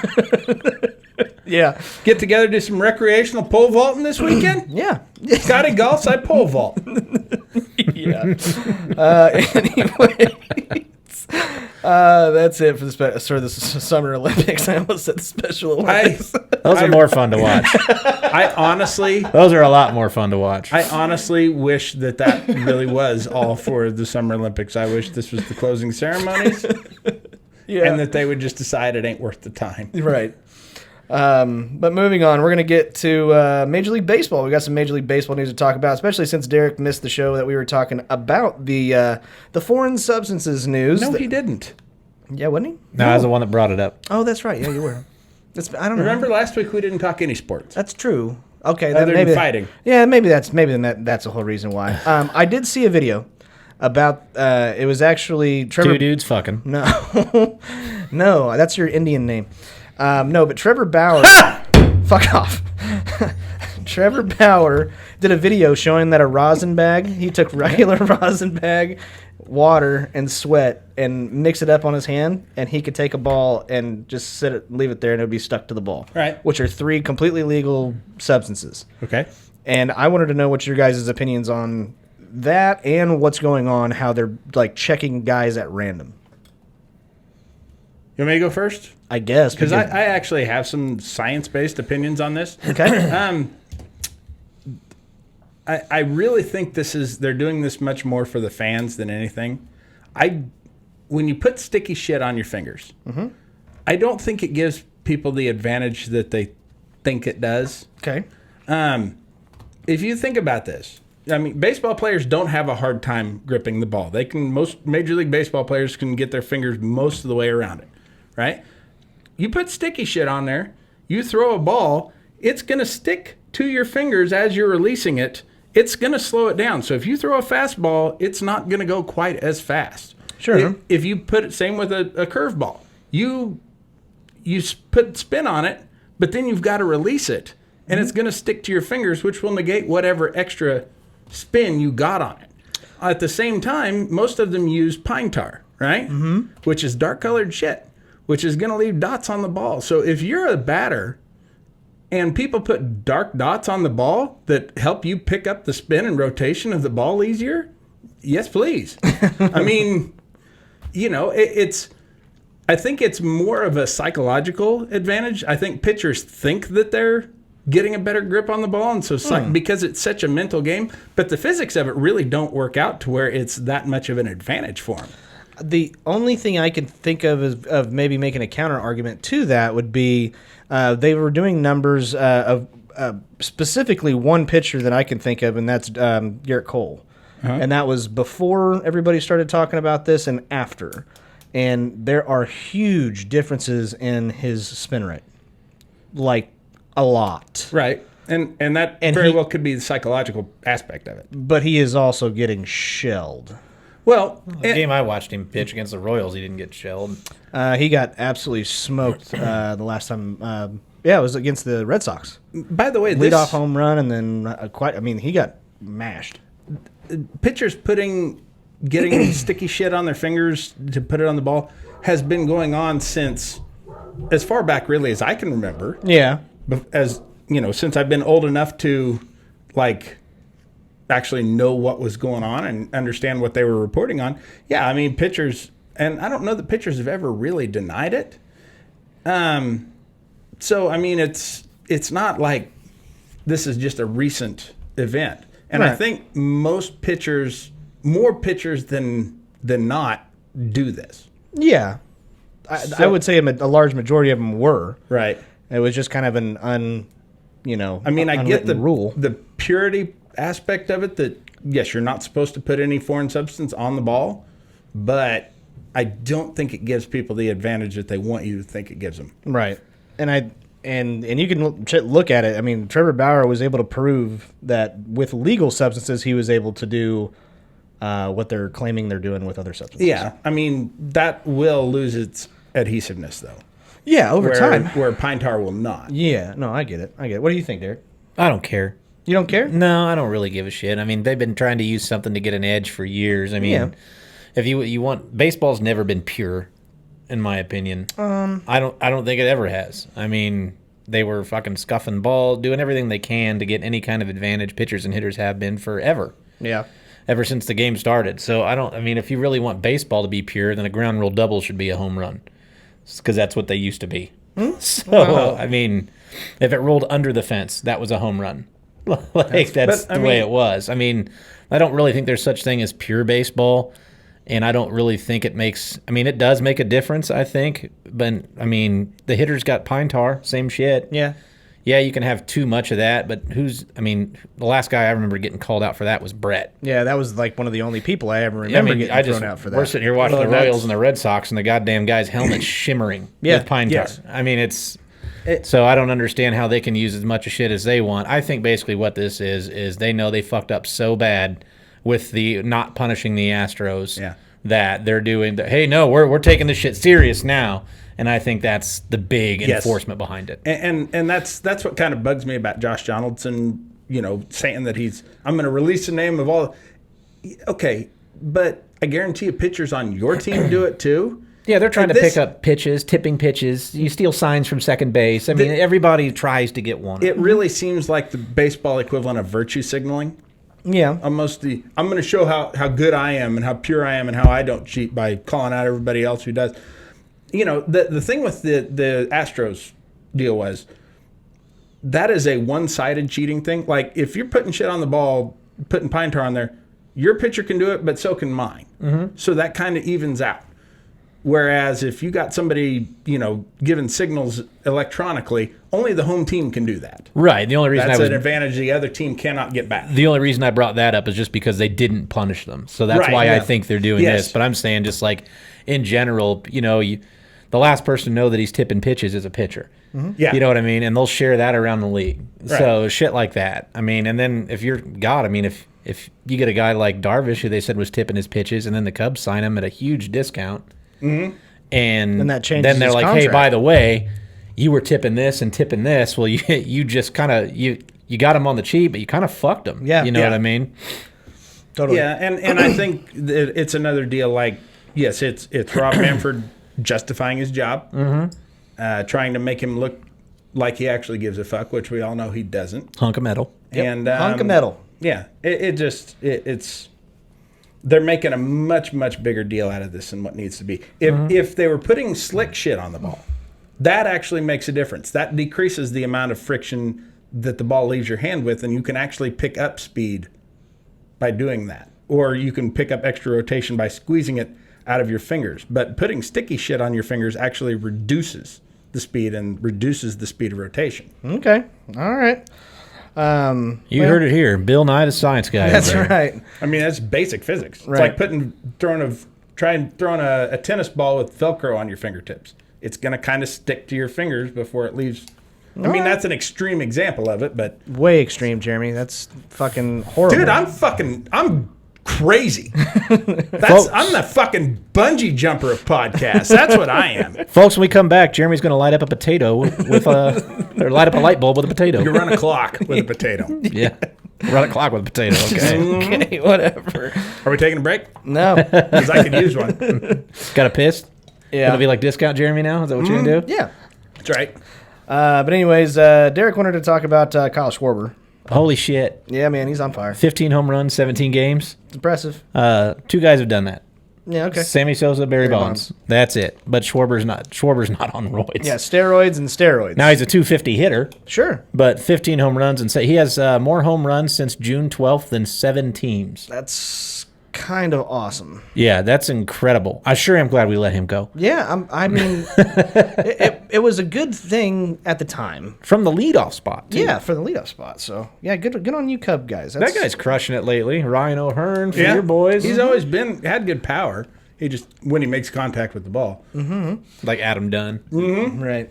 Yeah. Get together, do some recreational pole vaulting this weekend? Yeah. Scotty golfs, I pole vault. Yeah. Anyways, that's it for the Summer Olympics. I almost said the Special Olympics. Those are more fun to watch. I honestly Those are a lot more fun to watch. wish that really was all for the Summer Olympics. I wish this was the closing ceremonies Yeah. and that they would just decide it ain't worth the time. Right. But moving on, we're going to get to Major League Baseball. We got some Major League Baseball news to talk about, especially since Derek missed the show that we were talking about the foreign substances news. No, he didn't. Yeah, wasn't he? No, I was the one that brought it up. Oh, that's right. Yeah, you were. I don't know. Remember last week we didn't talk any sports. That's true. Okay, Other then than maybe fighting. Yeah, maybe that's the whole reason why. I did see a video about it was actually Trevor. Two dudes fucking. No, no, that's your Indian name. No, but Trevor Bauer. Fuck off. Trevor Bauer did a video showing that a rosin bag. He took regular rosin bag, water, and sweat, and mix it up on his hand, and he could take a ball and just leave it there, and it would be stuck to the ball. Right. Which are 3 completely legal substances. Okay. And I wanted to know what your guys' opinions on that and what's going on, how they're like checking guys at random. You want me to go first? I guess. Because I actually have some science-based opinions on this. Okay. I really think they're doing this much more for the fans than anything. When you put sticky shit on your fingers, I don't think it gives people the advantage that they think it does. Okay. If you think about this, I mean, baseball players don't have a hard time gripping the ball. Most Major League Baseball players can get their fingers most of the way around it, right? You put sticky shit on there, you throw a ball, it's going to stick to your fingers as you're releasing it. It's going to slow it down. So if you throw a fastball, it's not going to go quite as fast. Sure. If you put it, same with a curveball, you put spin on it, but then you've got to release it, and it's going to stick to your fingers, which will negate whatever extra spin you got on it. At the same time, most of them use pine tar, right? Mm-hmm. Which is dark colored shit, which is going to leave dots on the ball. So if you're a batter and people put dark dots on the ball that help you pick up the spin and rotation of the ball easier, yes, please. I mean, I think it's more of a psychological advantage. I think pitchers think that they're getting a better grip on the ball, and so because it's such a mental game, but the physics of it really don't work out to where it's that much of an advantage for them. The only thing I can think of maybe making a counter argument to that would be they were doing numbers of specifically one pitcher that I can think of, and that's Garrett Cole. And that was before everybody started talking about this and after. And there are huge differences in his spin rate. Like, a lot. Right. And that very well could be the psychological aspect of it. But he is also getting shelled. Well, The game I watched him pitch against the Royals, he didn't get shelled. He got absolutely smoked the last time. It was against the Red Sox. by the way, Leadoff home run, and then he got mashed. pitchers putting getting sticky shit on their fingers to put it on the ball has been going on since as far back really as I can remember. Yeah. As you know, since I've been old enough to like actually know what was going on and understand what they were reporting on. Yeah, I mean, pitchers, and I don't know that pitchers have ever really denied it. So I mean, it's not like this is just a recent event. And I think most pitchers, more pitchers than not, do this. Yeah. I would say a large majority of them were. Right. It was just kind of an I mean, I get the rule. the purity aspect of it that, yes, you're not supposed to put any foreign substance on the ball, but I don't think it gives people the advantage that they want you to think it gives them. Right. And you can look at it. I mean, Trevor Bauer was able to prove that with legal substances, he was able to do what they're claiming they're doing with other substances. Yeah. I mean, that will lose its adhesiveness, though. Yeah, over time. Where pine tar will not. Yeah. No, I get it. What do you think, Derek? I don't care. You don't care? No, I don't really give a shit. I mean, they've been trying to use something to get an edge for years. I mean, if you want, baseball's never been pure, in my opinion. I don't think it ever has. I mean, they were fucking scuffing ball, doing everything they can to get any kind of advantage. Pitchers and hitters have been forever. Yeah. Ever since the game started. So I mean, if you really want baseball to be pure, then a ground rule double should be a home run, because that's what they used to be. So I mean, if it rolled under the fence, that was a home run. That's the way it was. I mean, I don't really think there's such thing as pure baseball, and I don't really think it makes. I mean, it does make a difference, I think, but I mean, the hitters got pine tar, same shit. Yeah. Yeah, you can have too much of that, but the last guy I remember getting called out for that was Brett. Yeah, that was like one of the only people I ever remember getting thrown out for that. We're sitting here watching the Royals and the Red Sox, and the goddamn guy's helmet's shimmering with pine tar. Yes. I mean, so I don't understand how they can use as much of shit as they want. I think basically what this is they know they fucked up so bad with the not punishing the Astros that they're doing, hey, no, we're taking this shit serious now. And I think that's the big enforcement behind it. And that's what kind of bugs me about Josh Donaldson, saying that I'm going to release the name of all. Okay, but I guarantee you pitchers on your team do it too. Yeah, they're trying to pick up pitches, tipping pitches. You steal signs from second base. I mean, everybody tries to get one. It really seems like the baseball equivalent of virtue signaling. Yeah. I'm going to show how good I am and how pure I am and how I don't cheat by calling out everybody else who does. The thing with the Astros deal was that is a one-sided cheating thing. Like, if you're putting shit on the ball, putting pine tar on there, your pitcher can do it, but so can mine. Mm-hmm. So that kind of evens out. Whereas if you got somebody, giving signals electronically, only the home team can do that. Right. The only reason that's an advantage the other team cannot get back. The only reason I brought that up is just because they didn't punish them. So that's why I think they're doing this. But I'm saying just like in general, the last person to know that he's tipping pitches is a pitcher. Mm-hmm. Yeah. You know what I mean? And they'll share that around the league. Right. So shit like that. I mean, and then if you're God, I mean, if you get a guy like Darvish who they said was tipping his pitches, and then the Cubs sign him at a huge discount, and that changes then they're his like, contract. hey, by the way, you were tipping this and tipping this. Well, you just kind of you got him on the cheap, but you kind of fucked him. Yeah. You know what I mean? Totally. Yeah, and I think that it's another deal. Like, yes, it's Rob Manfred justifying his job, trying to make him look like he actually gives a fuck, which we all know he doesn't. Hunk of metal. And hunk of metal. Yeah, it's they're making a much, much bigger deal out of this than what needs to be. If they were putting slick shit on the ball, that actually makes a difference. That decreases the amount of friction that the ball leaves your hand with, and you can actually pick up speed by doing that. Or you can pick up extra rotation by squeezing it out of your fingers. But putting sticky shit on your fingers actually reduces the speed and reduces the speed of rotation. Okay. All right. You heard it here. Bill Nye, the science guy. That's right. I mean, that's basic physics. It's Right. like throwing a tennis ball with Velcro on your fingertips. It's going to kind of stick to your fingers before it leaves. I mean, that's an extreme example of it, but Way extreme, Jeremy. That's fucking horrible. dude, I'm crazy. I'm the fucking bungee jumper of podcasts. That's what I am. Folks, when we come back, Jeremy's going to light up a potato or light up a light bulb with a potato. You run a clock with a potato. Yeah. Run a clock with a potato. Okay. Okay, whatever. Are we taking a break? No. Because I could use one. Got a piss? Yeah. Gonna be like discount Jeremy now? Is that what you're gonna do? Yeah. That's right. But anyways, Derek wanted to talk about Kyle Schwarber. Holy shit! Yeah, man, he's on fire. 15 home runs, 17 games. It's impressive. 2 guys have done that. Yeah, okay. Sammy Sosa, Barry Barry Bonds. That's it. But Schwarber's not. Schwarber's not on roids. Yeah, steroids and steroids. Now he's a 250 hitter, Sure. but 15 home runs, and he has more home runs since June 12th than 7 teams. That's kind of awesome. Yeah, that's incredible. I sure am glad we let him go. Yeah, I mean, it was a good thing at the time. From the leadoff spot, too. Yeah, for the leadoff spot. So, yeah, good on you, Cub guys. That guy's crushing it lately. Ryan O'Hearn for Yeah. your boys. He's always had good power. He just, when he makes contact with the ball. like Adam Dunn. right.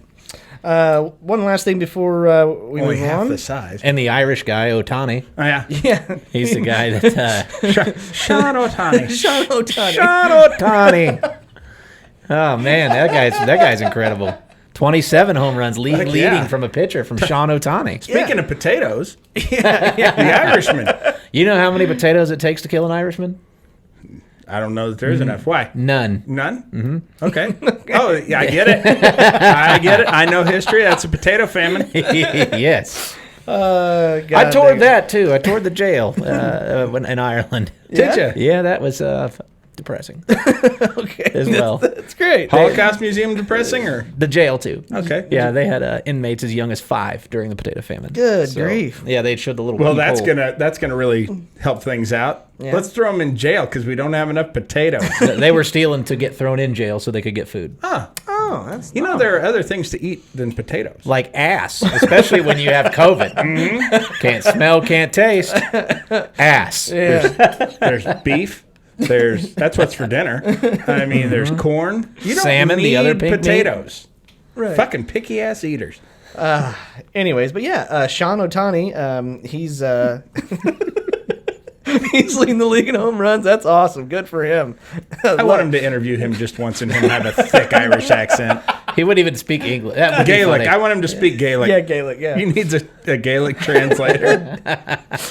One last thing before we Only move half on. the size. And the Irish guy, Otani. Oh, yeah. Yeah, He's the guy that... Sean Ohtani. Sean Ohtani. Sean Ohtani. Oh, man, that guy's incredible. 27 home runs leading from a pitcher from Sean Ohtani. Speaking of potatoes, the Irishman. You know how many potatoes it takes to kill an Irishman? I don't know that there is enough. Why? None. None? Mm-hmm. Okay. Oh, yeah, I get it. I get it. I know history. That's a potato famine. Yes. God I toured dang it. that, too. I toured the jail in Ireland. Did you? Yeah, that was depressing Okay. as well. That's great. Holocaust Museum depressing or? The jail, too. Okay. Yeah, they had inmates as young as 5 during the potato famine. Good grief. Yeah, they showed the little Well, that's peephole. gonna really help things out. Yeah. Let's throw them in jail because we don't have enough potatoes. They were stealing to get thrown in jail so they could get food. Huh. Oh, that's You know, there are other things to eat than potatoes. Like ass, especially when you have COVID. Can't smell, can't taste. Ass. There's beef. That's what's for dinner. I mean, there's corn. You don't Salmon, need the other pig meat. potatoes. Right. Fucking picky ass eaters. Anyways, but yeah, Sean Ohtani, he's he's leading the league in home runs. That's awesome. Good for him. I want him to interview him just once and him have a thick Irish accent. He wouldn't even speak English. That would be Gaelic. funny. I want him to speak Gaelic. Yeah, Gaelic. Yeah, He needs a Gaelic translator.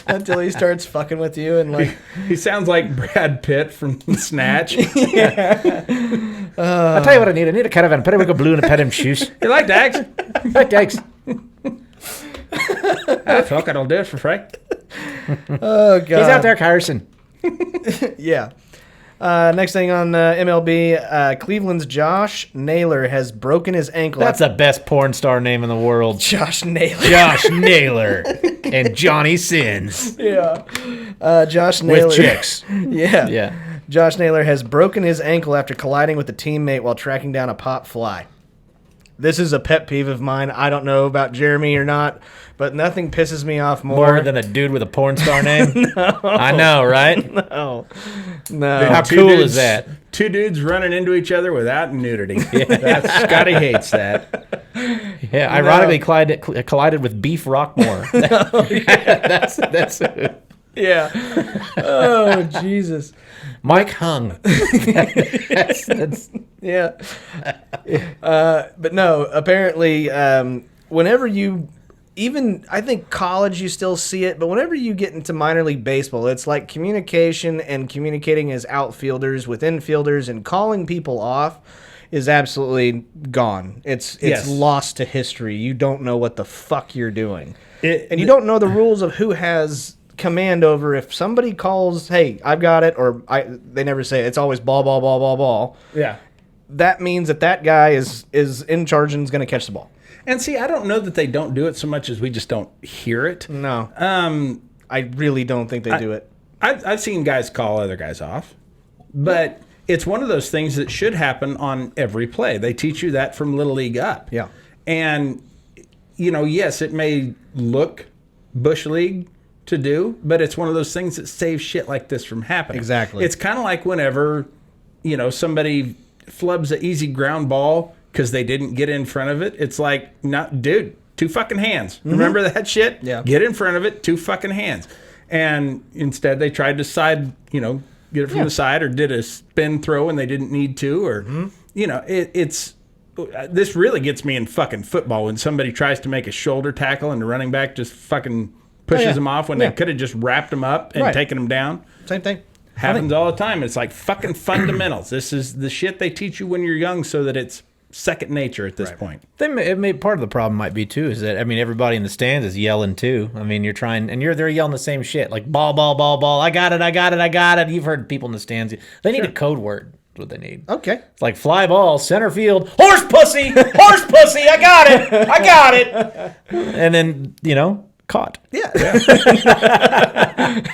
until he starts fucking with you and like. He sounds like Brad Pitt from Snatch. I'll tell you what I need. I need a caravan, periwinkle blue, and a pair of shoes. You like dags? Right, thanks. Fuck it, I'll do it for free. Oh god. He's out there, Carson. Yeah. Next thing on MLB, Cleveland's Josh Naylor has broken his ankle. That's the best porn star name in the world. Josh Naylor. Josh Naylor and Johnny Sins Yeah. Josh Naylor. with chicks. Yeah. Yeah. Josh Naylor has broken his ankle after colliding with a teammate while tracking down a pop fly. This is a pet peeve of mine. I don't know about Jeremy or not, but nothing pisses me off More than a dude with a porn star name? No. I know, right? No. No. How Two cool dudes- is that? Two dudes running into each other without nudity. Scotty hates that. Yeah, ironically collided with Beef Rockmore. That's Yeah. Oh, Jesus. Mike Hung. that's Yeah. But no, apparently, whenever you, even, I think college, you still see it, but whenever you get into minor league baseball, it's like communication and communicating as outfielders with infielders and calling people off is absolutely gone. It's Yes. lost to history. You don't know what the fuck you're doing. And you don't know the rules of who has command over. If somebody calls, hey, I've got it, or they never say it. It's always ball, ball, ball, ball, ball. Yeah. That means that guy is in charge and is going to catch the ball. And see, I don't know that they don't do it so much as we just don't hear it. No. I really don't think they do it. I've seen guys call other guys off, but it's one of those things that should happen on every play. They teach you that from Little League up. Yeah. And, yes, it may look Bush League to do, but it's one of those things that saves shit like this from happening. Exactly. It's kind of like whenever, somebody flubs an easy ground ball because they didn't get in front of it. It's like, dude, 2 fucking hands. Remember that shit? Yeah. Get in front of it, 2 fucking hands. And instead they tried to get it from the side or did a spin throw and they didn't need to, or, it's this really gets me in fucking football when somebody tries to make a shoulder tackle and the running back just fucking pushes them off when they could have just wrapped them up and taken them down. Same thing. Happens all the time. It's like fucking fundamentals. This is the shit they teach you when you're young so that it's second nature at this point. Part of the problem might be too is that everybody in the stands is yelling too. You're trying and they're yelling the same shit like ball, ball, ball, ball. I got it. You've heard people in the stands. They need a code word. That's what they need. Okay. It's like fly ball, center field, horse pussy. I got it. And then caught. Yeah.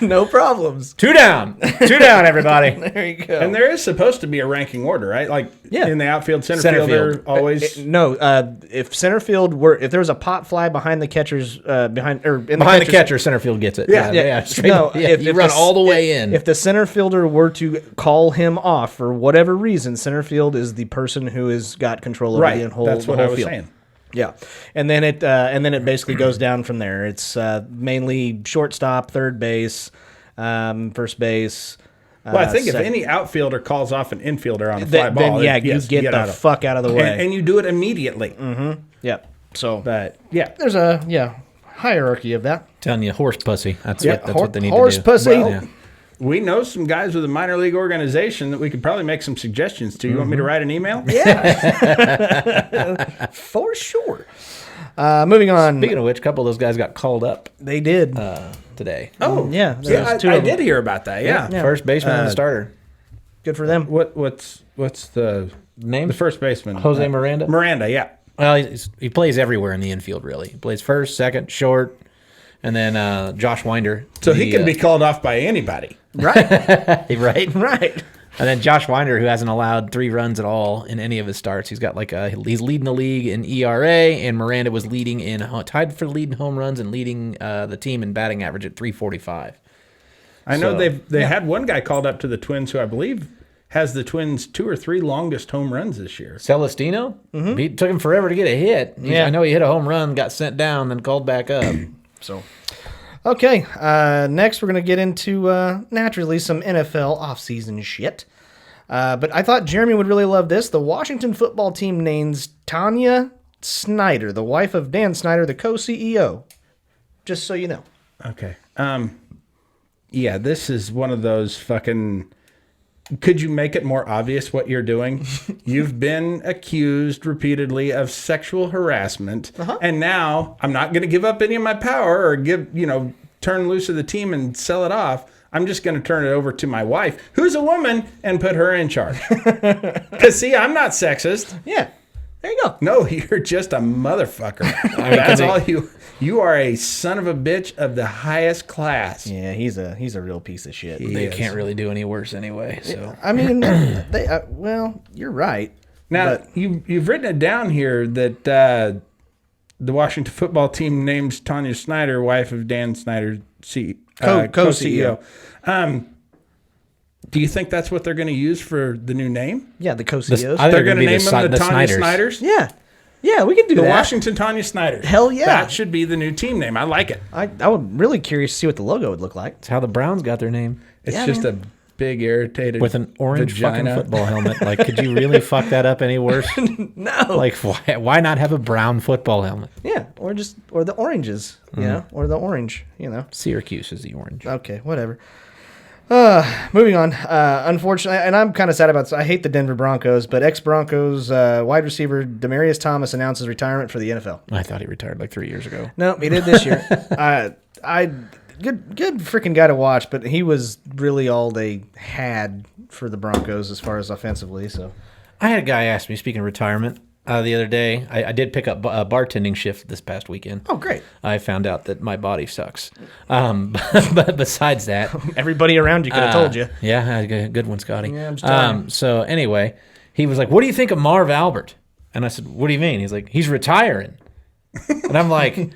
No problems. Two down, everybody. There you go. And there is supposed to be a ranking order, right? Like in the outfield, center fielder field. always. If center field if there was a pop fly behind the catcher's behind the catcher, center field gets it. Yeah. Straight up. If you run all the way in. If the center fielder were to call him off for whatever reason, center field is the person who has got control over the whole That's what the I whole was field. saying. Yeah, and then it basically goes down from there. It's mainly shortstop, third base, first base. Well, I think if any outfielder calls off an infielder on a fly ball, you get the fuck out of the way, and you do it immediately. Mm-hmm. Yeah. So, but there's a hierarchy of that. Telling you, horse pussy. That's what they need horse to do. Horse pussy. Well, we know some guys with a minor league organization that we could probably make some suggestions to. You want me to write an email? Yeah. For sure. Moving on. Speaking of which, a couple of those guys got called up They did. today. Oh, yeah. I did hear about that. Yeah. First baseman and the starter. Good for them. What's the Name? The first baseman. Jose Miranda? Miranda, yeah. Well, he plays everywhere in the infield, really. He plays first, second, short, and then Josh Winder. So he can be called off by anybody. Right. Right? Right. And then Josh Winder, who hasn't allowed 3 runs at all in any of his starts. He's got he's leading the league in ERA, and Miranda was tied for leading home runs and leading the team in batting average at 345. I know they had one guy called up to the Twins who I believe has the Twins' 2 or 3 longest home runs this year. Celestino? Mm-hmm. It took him forever to get a hit. I know he hit a home run, got sent down, then called back up. So, okay. Next, we're going to get into, naturally, some NFL offseason shit. But I thought Jeremy would really love this. The Washington football team names Tanya Snyder, the wife of Dan Snyder, the co-CEO. Just so you know. Okay. Yeah, this is one of those fucking... Could you make it more obvious what you're doing? You've been accused repeatedly of sexual harassment, and now I'm not going to give up any of my power or turn loose of the team and sell it off. I'm just going to turn it over to my wife, who's a woman, and put her in charge. Because, see, I'm not sexist. Yeah. There you go. No, you're just a motherfucker. That's all you... You are a son of a bitch of the highest class. Yeah, he's a real piece of shit. They can't really do any worse anyway. So I mean, you're right. Now you've written it down here that the Washington football team names Tanya Snyder, wife of Dan Snyder, co-CEO. Do you think that's what they're going to use for the new name? Yeah, the co-CEOs. They're going to name them the Tanya Snyders. Yeah. Yeah, we can do that. The Washington Tanya Snyders. Hell yeah. That should be the new team name. I like it. I would really curious to see what the logo would look like. It's how the Browns got their name. It's just a big irritated with an orange vagina. fucking football helmet. Like, could you really fuck that up any worse? No. Like, why not have a brown football helmet? Yeah, or the oranges, or the orange, Syracuse is the orange. Okay, whatever. Moving on. Unfortunately, and I'm kind of sad about this. I hate the Denver Broncos, but ex-Broncos wide receiver Demaryius Thomas announced his retirement for the NFL. I thought he retired like 3 years ago. No, he did this year. Good freaking guy to watch, but he was really all they had for the Broncos as far as offensively. So, I had a guy ask me, speaking of retirement, the other day. I did pick up a bartending shift this past weekend. Oh, great. I found out that my body sucks. But besides that... Everybody around you could have told you. Yeah, good one, Scotty. Yeah, I'm just telling you. So anyway, he was like, what do you think of Marv Albert? And I said, what do you mean? He's like, he's retiring. And I'm like,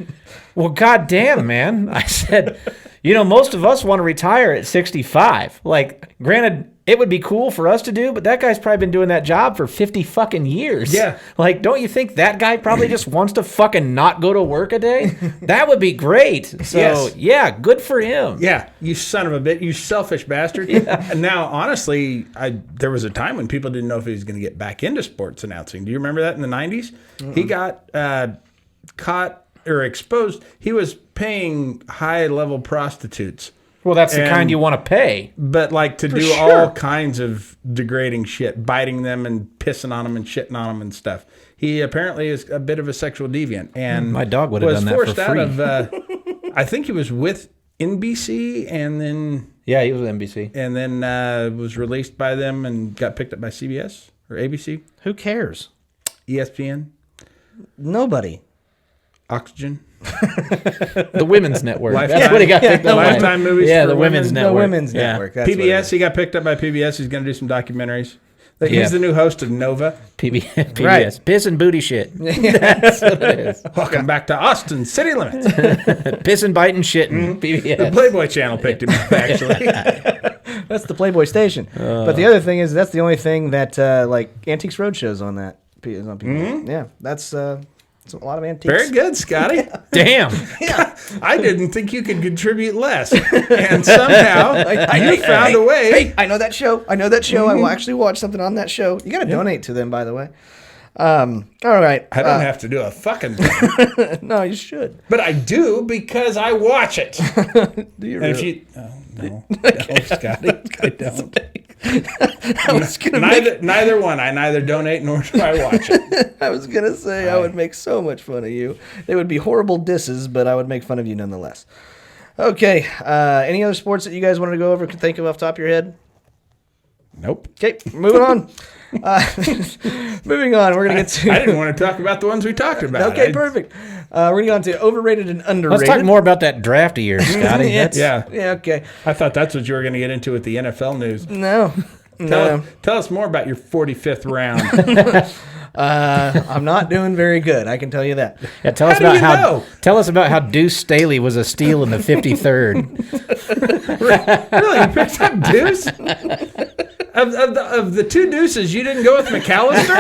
well, goddamn, man. I said, most of us want to retire at 65. Like, granted, it would be cool for us to do, but that guy's probably been doing that job for 50 fucking years. Yeah. Like, don't you think that guy probably just wants to fucking not go to work a day? That would be great. So, yes. Yeah, good for him. Yeah, you son of a bitch, you selfish bastard. Yeah. And now, honestly, there was a time when people didn't know if he was going to get back into sports announcing. Do you remember that in the 90s? Mm-hmm. He got caught or exposed. He was paying high-level prostitutes. Well, that's the And- kind you want to pay. But like to do sure. all kinds of degrading shit, biting them and pissing on them and shitting on them and stuff. He apparently is a bit of a sexual deviant, and My dog would have was done that forced for out free. of. I think he was with NBC, and then Yeah, he was NBC. was released by them and got picked up by CBS or ABC, Who cares? ESPN, Nobody. Oxygen. The Women's Network. Lifetime. That's what he got picked up by. Lifetime movies Yeah, for the Women's women. Network. The Women's Yeah. Network. That's what it PBS. is. He got picked up by PBS. He's going to do some documentaries. He's Yeah. the new host of Nova. PBS. Right. Piss and booty shit. That's what it is. Welcome back to Austin City Limits. Piss and biting shitting. The PBS. Playboy Channel picked him up, actually. That's the Playboy station. But the other thing is, that's the only thing that like Antiques Roadshow's on that. Is on PBS. Yeah, that's a lot of antiques. Very good, Scotty. Damn. I didn't think you could contribute less. And somehow you found a way. Hey, I know that show. I will actually watch something on that show. You got to donate to them, by the way. All right. I don't have to do a fucking thing. No, you should. But I do because I watch it. Do you And if really? you... Oh, no. No, Scotty. I don't. I was gonna Neither one. I neither donate nor do I watch it. I was gonna say I would make so much fun of you. They would be horrible disses, but I would make fun of you nonetheless. Okay. Any other sports that you guys wanted to go over? Could think of off the top of your head? Nope. Okay, moving on. Moving on. We're gonna get to. I didn't want to talk about the ones we talked about. Okay, perfect. We're gonna go on to overrated and underrated. Let's talk more about that draft of yours, Scotty. That's- Yeah. Yeah. Okay. I thought that's what you were going to get into with the NFL news. No. No. Tell us more about your 45th round. I'm not doing very good. I can tell you that. Yeah, tell us How do about you how know? tell us about how Deuce Staley was a steal in the 53rd. Really? You picked up Deuce? Of the two Deuces, you didn't go with McAllister?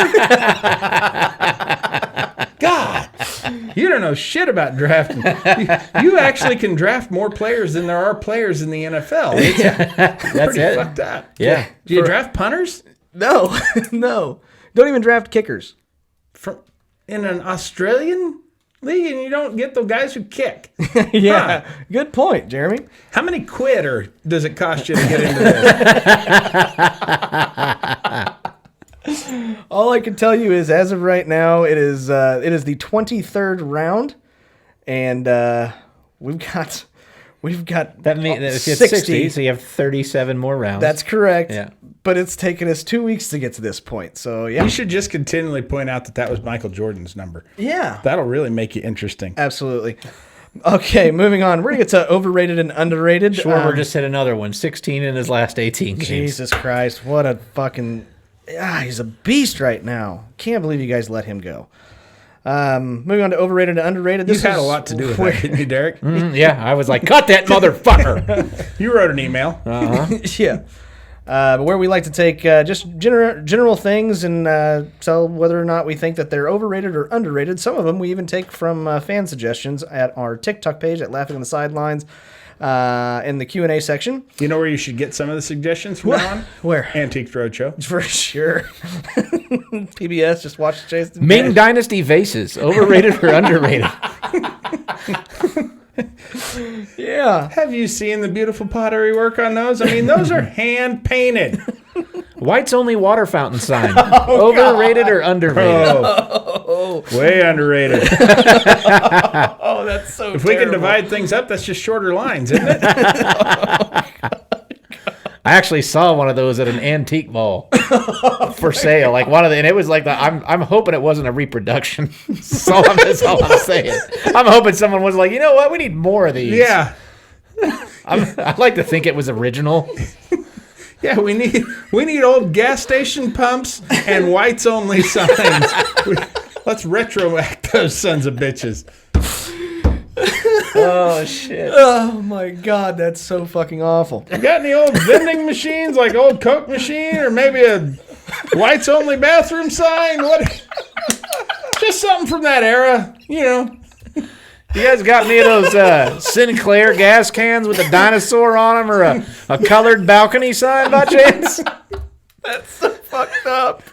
God, you don't know shit about drafting. You actually can draft more players than there are players in the NFL. It's That's pretty it. fucked up. Yeah. Do you draft punters No. No. Don't even draft kickers. in an Australian league, and you don't get the guys who kick? Yeah. Huh. Good point, Jeremy. How many quid does it cost you to get into this? All I can tell you is, as of right now, it is the 23rd round, and we've got That means it's 60. 60, so you have 37 more rounds. That's correct. Yeah. But it's taken us 2 weeks to get to this point. So yeah. You should just continually point out that was Michael Jordan's number. Yeah. That'll really make you interesting. Absolutely. Okay, moving on. We're gonna get to overrated and underrated. Schwarber just hit another one, 16 in his last 18 games. Jesus Christ, what a fucking he's a beast right now. Can't believe you guys let him go. Moving on to overrated and underrated. You've had a lot to do with that, didn't you, Derek? Yeah, I was like, cut that motherfucker. You wrote an email. Yeah. But where we like to take just general things and tell whether or not we think that they're overrated or underrated. Some of them we even take from fan suggestions at our TikTok page at Laughing on the Sidelines in the Q&A section. You know where you should get some of the suggestions from now on? Where? Antiques Roadshow. For sure. PBS, just watch Jason. Ming Dynasty vases, overrated or underrated? Yeah. Have you seen the beautiful pottery work on those? I mean, those are hand painted. White's only water fountain sign, overrated or underrated? Oh, way underrated. Oh, that's so If we can divide things up, that's just shorter lines, isn't it? I actually saw one of those at an antique mall for sale. Like one of the, and it was like I'm hoping it wasn't a reproduction. That's all I'm saying. I'm hoping someone was like, you know what, we need more of these. Yeah. I'd like to think it was original. Yeah, we need old gas station pumps and whites only signs. Let's retroact those sons of bitches. Oh shit! Oh my God, that's so fucking awful. You got any old vending machines, like old Coke machine, or maybe a whites only bathroom sign? What? Just something from that era, you know. You guys got any of those Sinclair gas cans with a dinosaur on them, or a colored balcony sign by chance? That's so fucked up.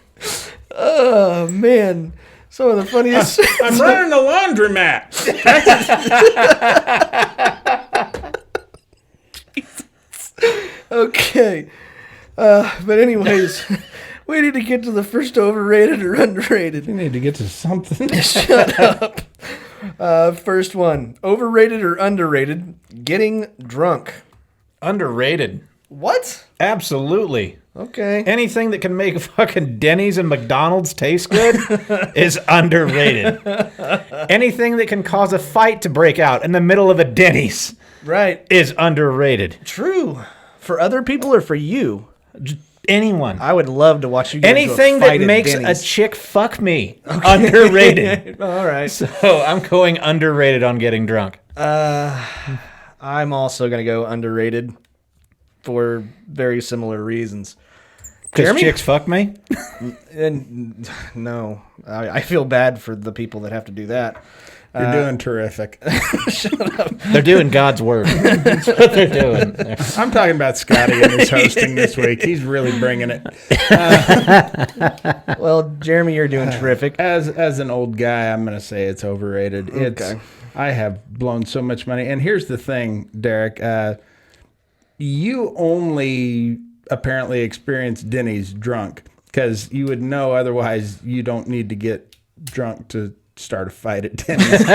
Oh man. Some of the funniest. I'm running a laundromat. Okay. But anyways, we need to get to the first overrated or underrated. You need to get to something. Shut up. First one. Overrated or underrated? Getting drunk. Underrated. What? Absolutely. Okay. Anything that can make fucking Denny's and McDonald's taste good is underrated. Anything that can cause a fight to break out in the middle of a Denny's Right. is underrated. True. For other people or for you? Anyone. I would love to watch you get into a Anything fight that at makes Denny's. a chick fuck me. Underrated. All right. So I'm going underrated on getting drunk. I'm also going to go underrated for very similar reasons. Because Jeremy? chicks fuck me? And no, I feel bad for the people that have to do that. You're doing terrific. They're doing God's work. That's what they're doing. I'm talking about Scotty and his hosting this week. He's really bringing it. Well, Jeremy, you're doing terrific. As an old guy, I'm going to say it's overrated. Okay. I have blown so much money. And here's the thing, Derek. You only apparently experience Denny's drunk because you would know otherwise you don't need to get drunk to start a fight at Denny's.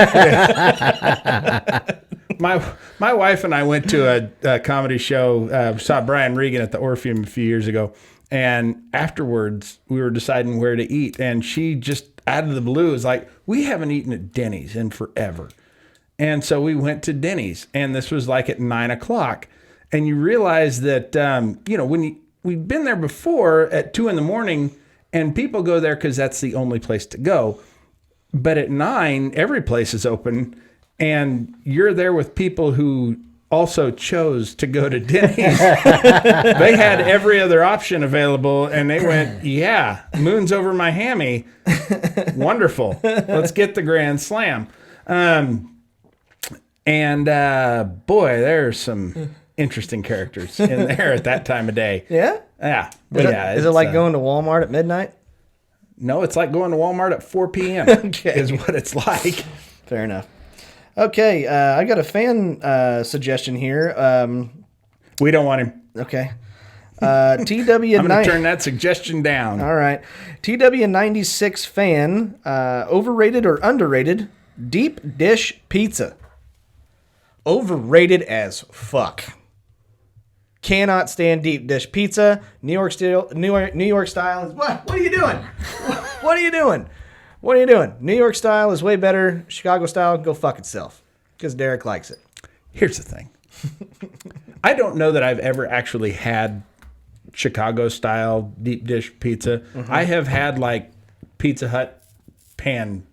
My wife and I went to a comedy show, saw Brian Regan at the Orpheum a few years ago. And afterwards, we were deciding where to eat. And she just, out of the blue, was like, we haven't eaten at Denny's in forever. And so we went to Denny's. And this was like at 9 o'clock. And you realize that, when we've been there before at 2 a.m, and people go there because that's the only place to go. But at 9, every place is open, and you're there with people who also chose to go to Denny's. They had every other option available, and they went, yeah, moon's over my hammy. Wonderful. Let's get the Grand Slam. Boy, there's some interesting characters in there at that time of day. Yeah? Yeah. Is it like going to Walmart at midnight? No, it's like going to Walmart at 4 p.m. Okay. is what it's like. Fair enough. Okay, I got a fan suggestion here. We don't want him. Okay. I'm going to TW9. turn that suggestion down. All right. TW96 fan, overrated or underrated? Deep dish pizza. Overrated as fuck. Cannot stand deep dish pizza. New York style is what? What are you doing? What are you doing? What are you doing? New York style is way better. Chicago style, go fuck itself. Because Derek likes it. Here's the thing. I don't know that I've ever actually had Chicago style deep dish pizza. Mm-hmm. I have had like Pizza Hut pan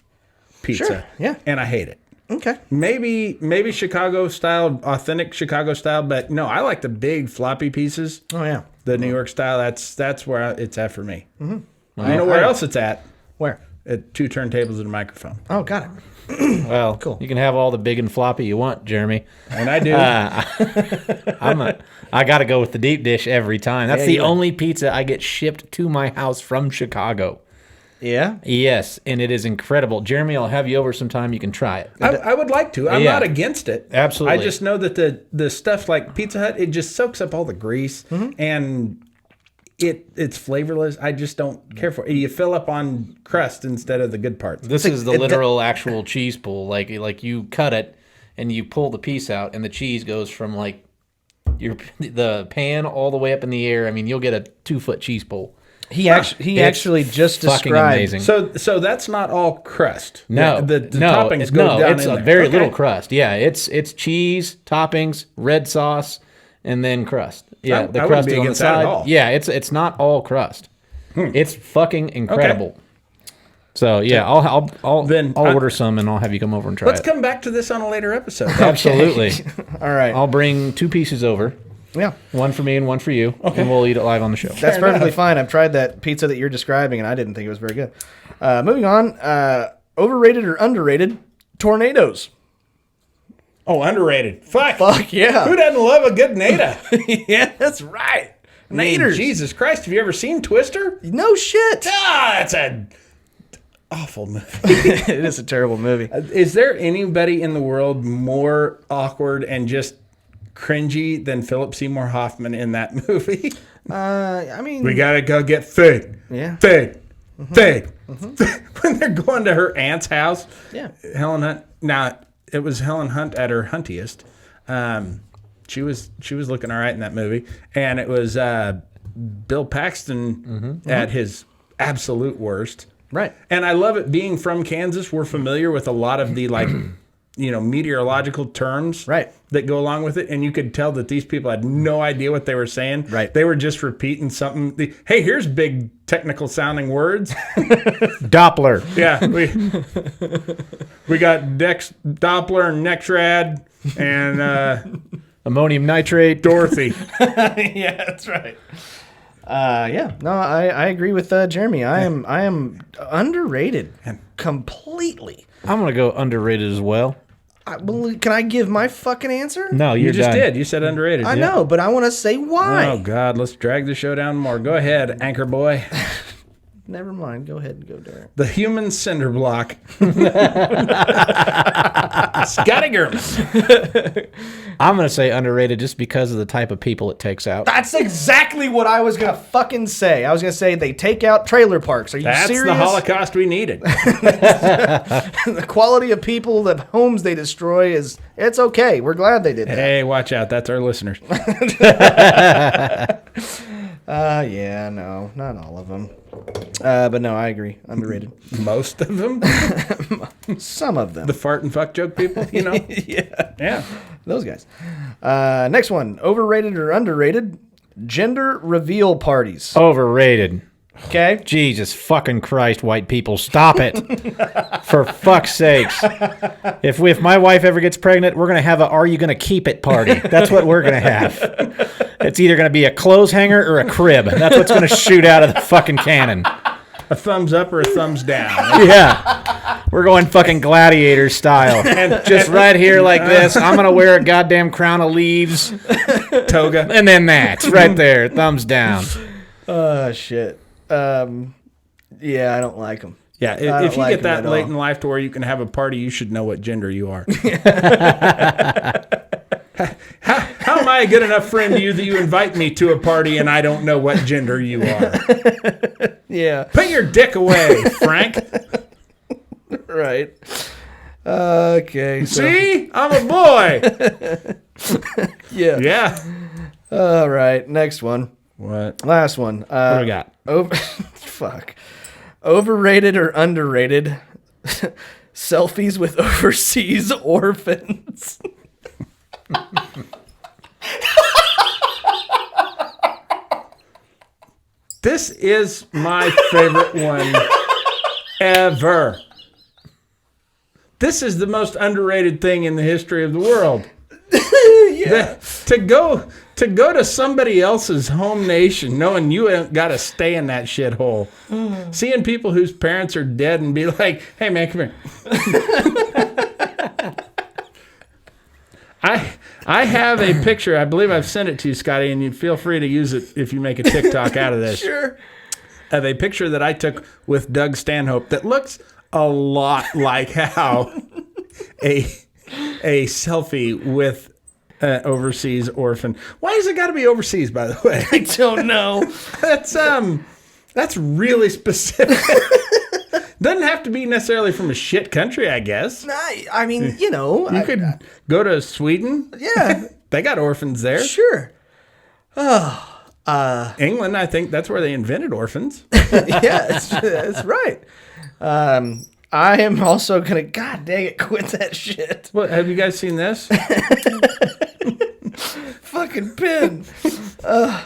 pizza. Sure, yeah. And I hate it. Okay. Maybe Chicago style, authentic Chicago style, but no, I like the big floppy pieces. Oh, yeah. The New York style, that's where it's at for me. Mm-hmm. You know where else it's at? Where? At 2 turntables and a microphone. Oh, got it. Well, Cool. You can have all the big and floppy you want, Jeremy. And I do. I got to go with the deep dish every time. That's Yeah, the you- only pizza I get shipped to my house from Chicago. Yeah? Yes, and it is incredible. Jeremy, I'll have you over sometime. You can try it. I would like to. I'm Yeah. not against it. Absolutely. I just know that the stuff like Pizza Hut, it just soaks up all the grease and it's flavorless. I just don't care for it. You fill up on crust instead of the good parts. This is the literal actual cheese pull. Like you cut it and you pull the piece out, and the cheese goes from like the pan all the way up in the air. I mean, you'll get a 2-foot cheese pull. He actually just fucking described. amazing. So that's not all crust. No, the no, toppings go down it's in a there. very Okay. little crust. Yeah, it's cheese, toppings, red sauce, and then crust. Yeah, I the wouldn't crust be is on the against that at side. all. Yeah, it's not all crust. It's fucking incredible. So yeah, I'll order some and I'll have you come over and try Let's it. come back to this on a later episode. Absolutely. All right. I'll bring 2 pieces over. Yeah. One for me and one for you, and we'll eat it live on the show. That's perfectly fine. I've tried that pizza that you're describing, and I didn't think it was very good. Moving on. Overrated or underrated? Tornadoes. Oh, underrated. Fuck yeah. Who doesn't love a good nada? Yeah, that's right. I mean, Naders. Jesus Christ, have you ever seen Twister? No shit. Ah, it's a awful movie. It is a terrible movie. Is there anybody in the world more awkward and just cringy than Philip Seymour Hoffman in that movie? I mean, We gotta go get food. Yeah. Food. Food. When they're going to her aunt's house. Yeah. Helen Hunt. Now, it was Helen Hunt at her huntiest. She was looking all right in that movie. And it was Bill Paxton at his absolute worst. right. And I love it being from Kansas. We're familiar with a lot of the meteorological terms Right. that go along with it. And you could tell that these people had no idea what they were saying. Right. They were just repeating something. Hey, here's big technical sounding words. Doppler. Yeah. We got Doppler and Nexrad and Ammonium nitrate. Dorothy. Yeah, that's right. Yeah, no, I agree with Jeremy. I am underrated completely. I'm going to go underrated as well. Well, can I give my fucking answer? No, You you're just done. did. You said underrated. I know, but I want to say why. Oh, God. Let's drag the show down more. Go ahead, anchor boy. Never mind. Go ahead and go, Derek. The human cinder block. Scotty Gurman. I'm going to say underrated just because of the type of people it takes out. That's exactly what I was gonna fucking say. I was gonna say they take out trailer parks. Are you That's serious? the Holocaust we needed. The quality of people, the homes they destroy it's okay. We're glad they did that. Hey, watch out. That's our listeners. Yeah, no, not all of them. But no, I agree. Underrated. Most of them. Some of them. The fart and fuck joke people, you know? Yeah. Yeah. Those guys. Next one. Overrated or underrated? Gender reveal parties. Overrated. Okay. Jesus fucking Christ, white people, stop it. For fuck's sakes. If my wife ever gets pregnant, we're going to have a Are You Going to Keep It party. That's what we're going to have. It's either going to be a clothes hanger or a crib. That's what's going to shoot out of the fucking cannon. A thumbs up or a thumbs down. Yeah. We're going fucking gladiator style. And just right here like this, I'm going to wear a goddamn crown of leaves. Toga. And then that. Right there. Thumbs down. Shit. Yeah, I don't like them. Yeah, I if don't you like get 'em that at late all. in life to where you can have a party, you should know what gender you are. How am I a good enough friend to you that you invite me to a party and I don't know what gender you are? Yeah. Put your dick away, Frank. Right. Okay. So, See? I'm a boy. yeah. Yeah. All right. Next one. What? Last one. What do we got? Fuck. Overrated or underrated? Selfies with overseas orphans. This is my favorite one ever. This is the most underrated thing in the history of the world. Yeah. To go to somebody else's home nation knowing you ain't got to stay in that shithole. Seeing people whose parents are dead and be like, hey man, come here. I have a picture. I believe I've sent it to you, Scotty, and you feel free to use it if you make a TikTok out of this. Sure. Of a picture that I took with Doug Stanhope that looks a lot like how a selfie with an overseas orphan. Why has it got to be overseas, by the way? I don't know. That's really specific. Doesn't have to be necessarily from a shit country, I guess. I mean, you know. You could go to Sweden. Yeah. They got orphans there. Sure. England, I think that's where they invented orphans. Yeah, that's right. I am also going to, God dang it, quit that shit. What, have you guys seen this? Fucking pin.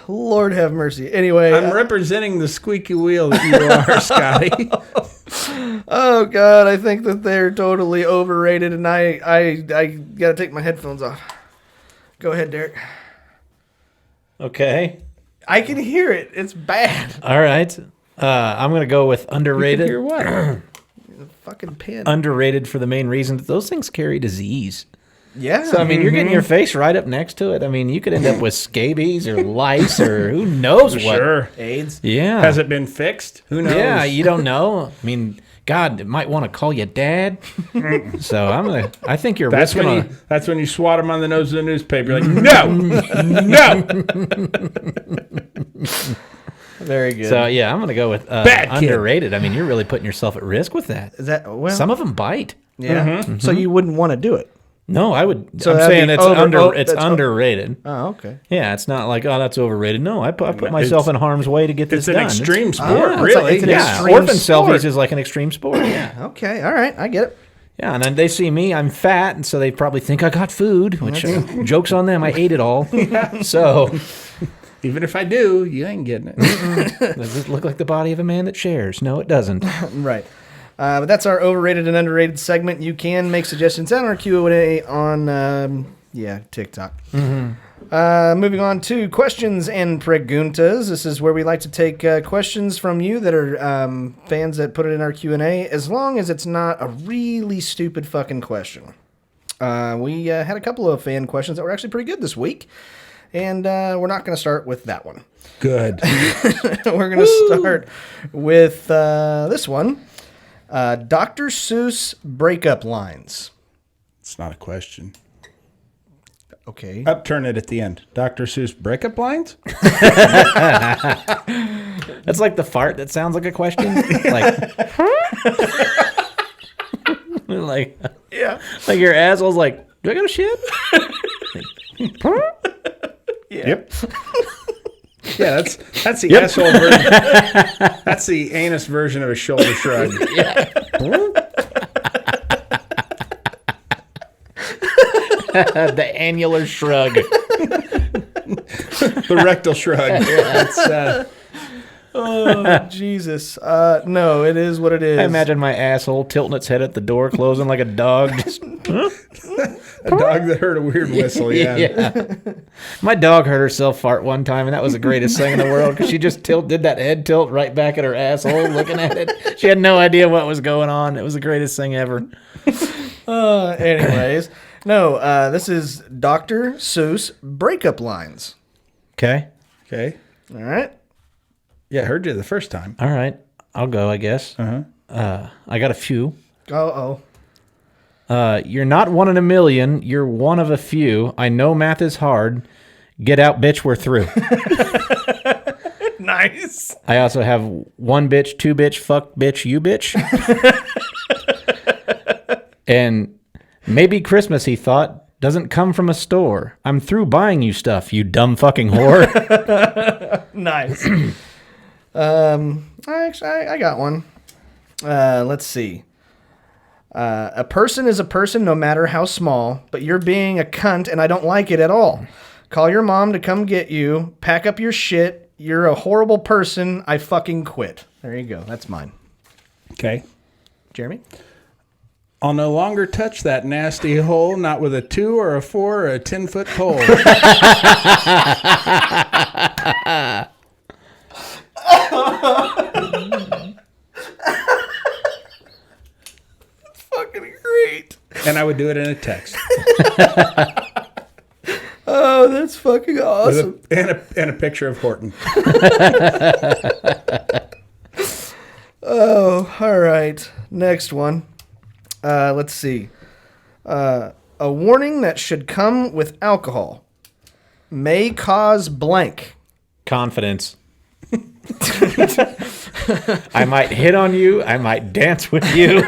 Lord have mercy. Anyway. I'm representing the squeaky wheel that you are, Scotty. Oh God, I think that they're totally overrated, and I gotta take my headphones off. Go ahead, Derek. Okay. I can hear it. It's bad. All right. I'm going to go with underrated. You're what? Fucking pin. Underrated for the main reason that those things carry disease. Yeah. So, I mean, you're getting your face right up next to it. I mean, you could end up with scabies or lice or who knows what. Sure. AIDS. Yeah. Has it been fixed? Who knows? Yeah, you don't know. I mean, God might want to call you Dad. So I think you're That's risking when that's when you swat him on the nose of the newspaper. You're like, no, no. Very good. So yeah, I'm gonna go with Bad kid. underrated. I mean, you're really putting yourself at risk with that. Is that well? Some of them bite. Yeah. So you wouldn't want to do it. No, I would. So I'm that'd saying be it's that's underrated. Oh, okay. Yeah, it's not like, oh, that's overrated. No, I put myself in harm's way to get this It's an done. extreme sport, yeah, really. it's an Yeah, extreme orphan sport. selfies is like an extreme sport. Yeah, Okay. All right. I get it. yeah, and then they see me, I'm fat, and so they probably think I got food. Which jokes on them, I ate it all. So Even if I do, you ain't getting it. does it look like the body of a man that shares? No, it doesn't. Right. But that's our overrated and underrated segment. You can make suggestions on our Q&A on, TikTok. Moving on to questions and preguntas. This is where we like to take questions from you that are fans that put it in our Q&A, as long as it's not a really stupid fucking question. We had a couple of fan questions that were actually pretty good this week, and we're not going to start with that one. Good. We're going to start with this one. Dr. Seuss breakup lines. It's not a question. Okay. Upturn it at the end. Dr. Seuss breakup lines? That's like the fart that sounds like a question. Like, Yeah. like your asshole's like, do I go to shit? Yep. Yeah, that's the asshole version. That's the anus version of a shoulder shrug. The annular shrug. The rectal shrug. That's, Oh, Jesus. No, it is what it is. I imagine my asshole tilting its head at the door, closing like a dog. Just, a dog that heard a weird whistle, yeah. My dog heard herself fart one time, and that was the greatest thing in the world because she just did that head tilt right back at her asshole, looking at it. She had no idea what was going on. It was the greatest thing ever. Anyways, no, this is Dr. Seuss breakup lines. Okay. Okay. All right. Yeah, I heard you the first time. All right. I'll go, I guess. Uh-huh. I got a few. Uh-oh. You're not one in a million. You're one of a few. I know math is hard. Get out, bitch. We're through. Nice. I also have one bitch, two bitch, fuck bitch, you bitch. And maybe Christmas, he thought, doesn't come from a store. I'm through buying you stuff, you dumb fucking whore. Nice. I got one. Let's see. A person is a person no matter how small, but you're being a cunt and I don't like it at all. Call your mom to come get you. Pack up your shit. You're a horrible person. I fucking quit. There you go. That's mine. Okay. Jeremy? I'll no longer touch that nasty hole, not with a 2 or a 4 or a 10-foot pole. Fucking great. And I would do it in a text. Oh, that's fucking awesome. And a picture of Horton. Oh, all right. Next one. Let's see. A warning that should come with alcohol may cause blank. Confidence. I might hit on you. I might dance with you.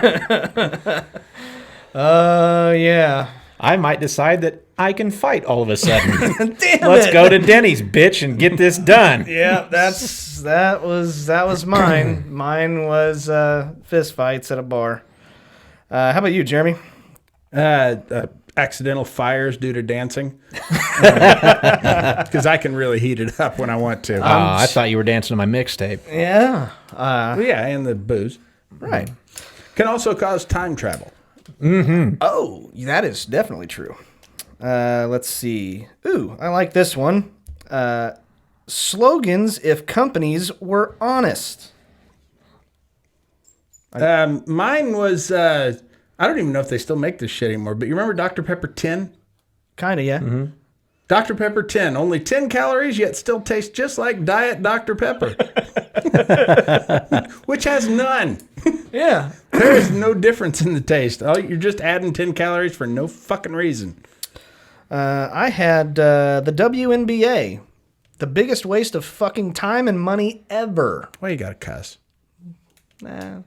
Yeah. I might decide that I can fight all of a sudden. Damn Let's it. go to Denny's, bitch, and get this done. Yeah, that was mine. Mine was fist fights at a bar. How about you, Jeremy? Accidental fires due to dancing. Because I can really heat it up when I want to. I thought you were dancing to my mixtape. Yeah. Yeah, and the booze. Right. Can also cause time travel. Oh, that is definitely true. Let's see. Ooh, I like this one. Slogans if companies were honest. Mine was, I don't even know if they still make this shit anymore, but you remember Dr. Pepper Tin? Kind of, yeah. Dr. Pepper 10. Only 10 calories, yet still tastes just like Diet Dr. Pepper. Which has none. Yeah. There is no difference in the taste. You're just adding 10 calories for no fucking reason. I had the WNBA. The biggest waste of fucking time and money ever. Why you gotta cuss? Nah,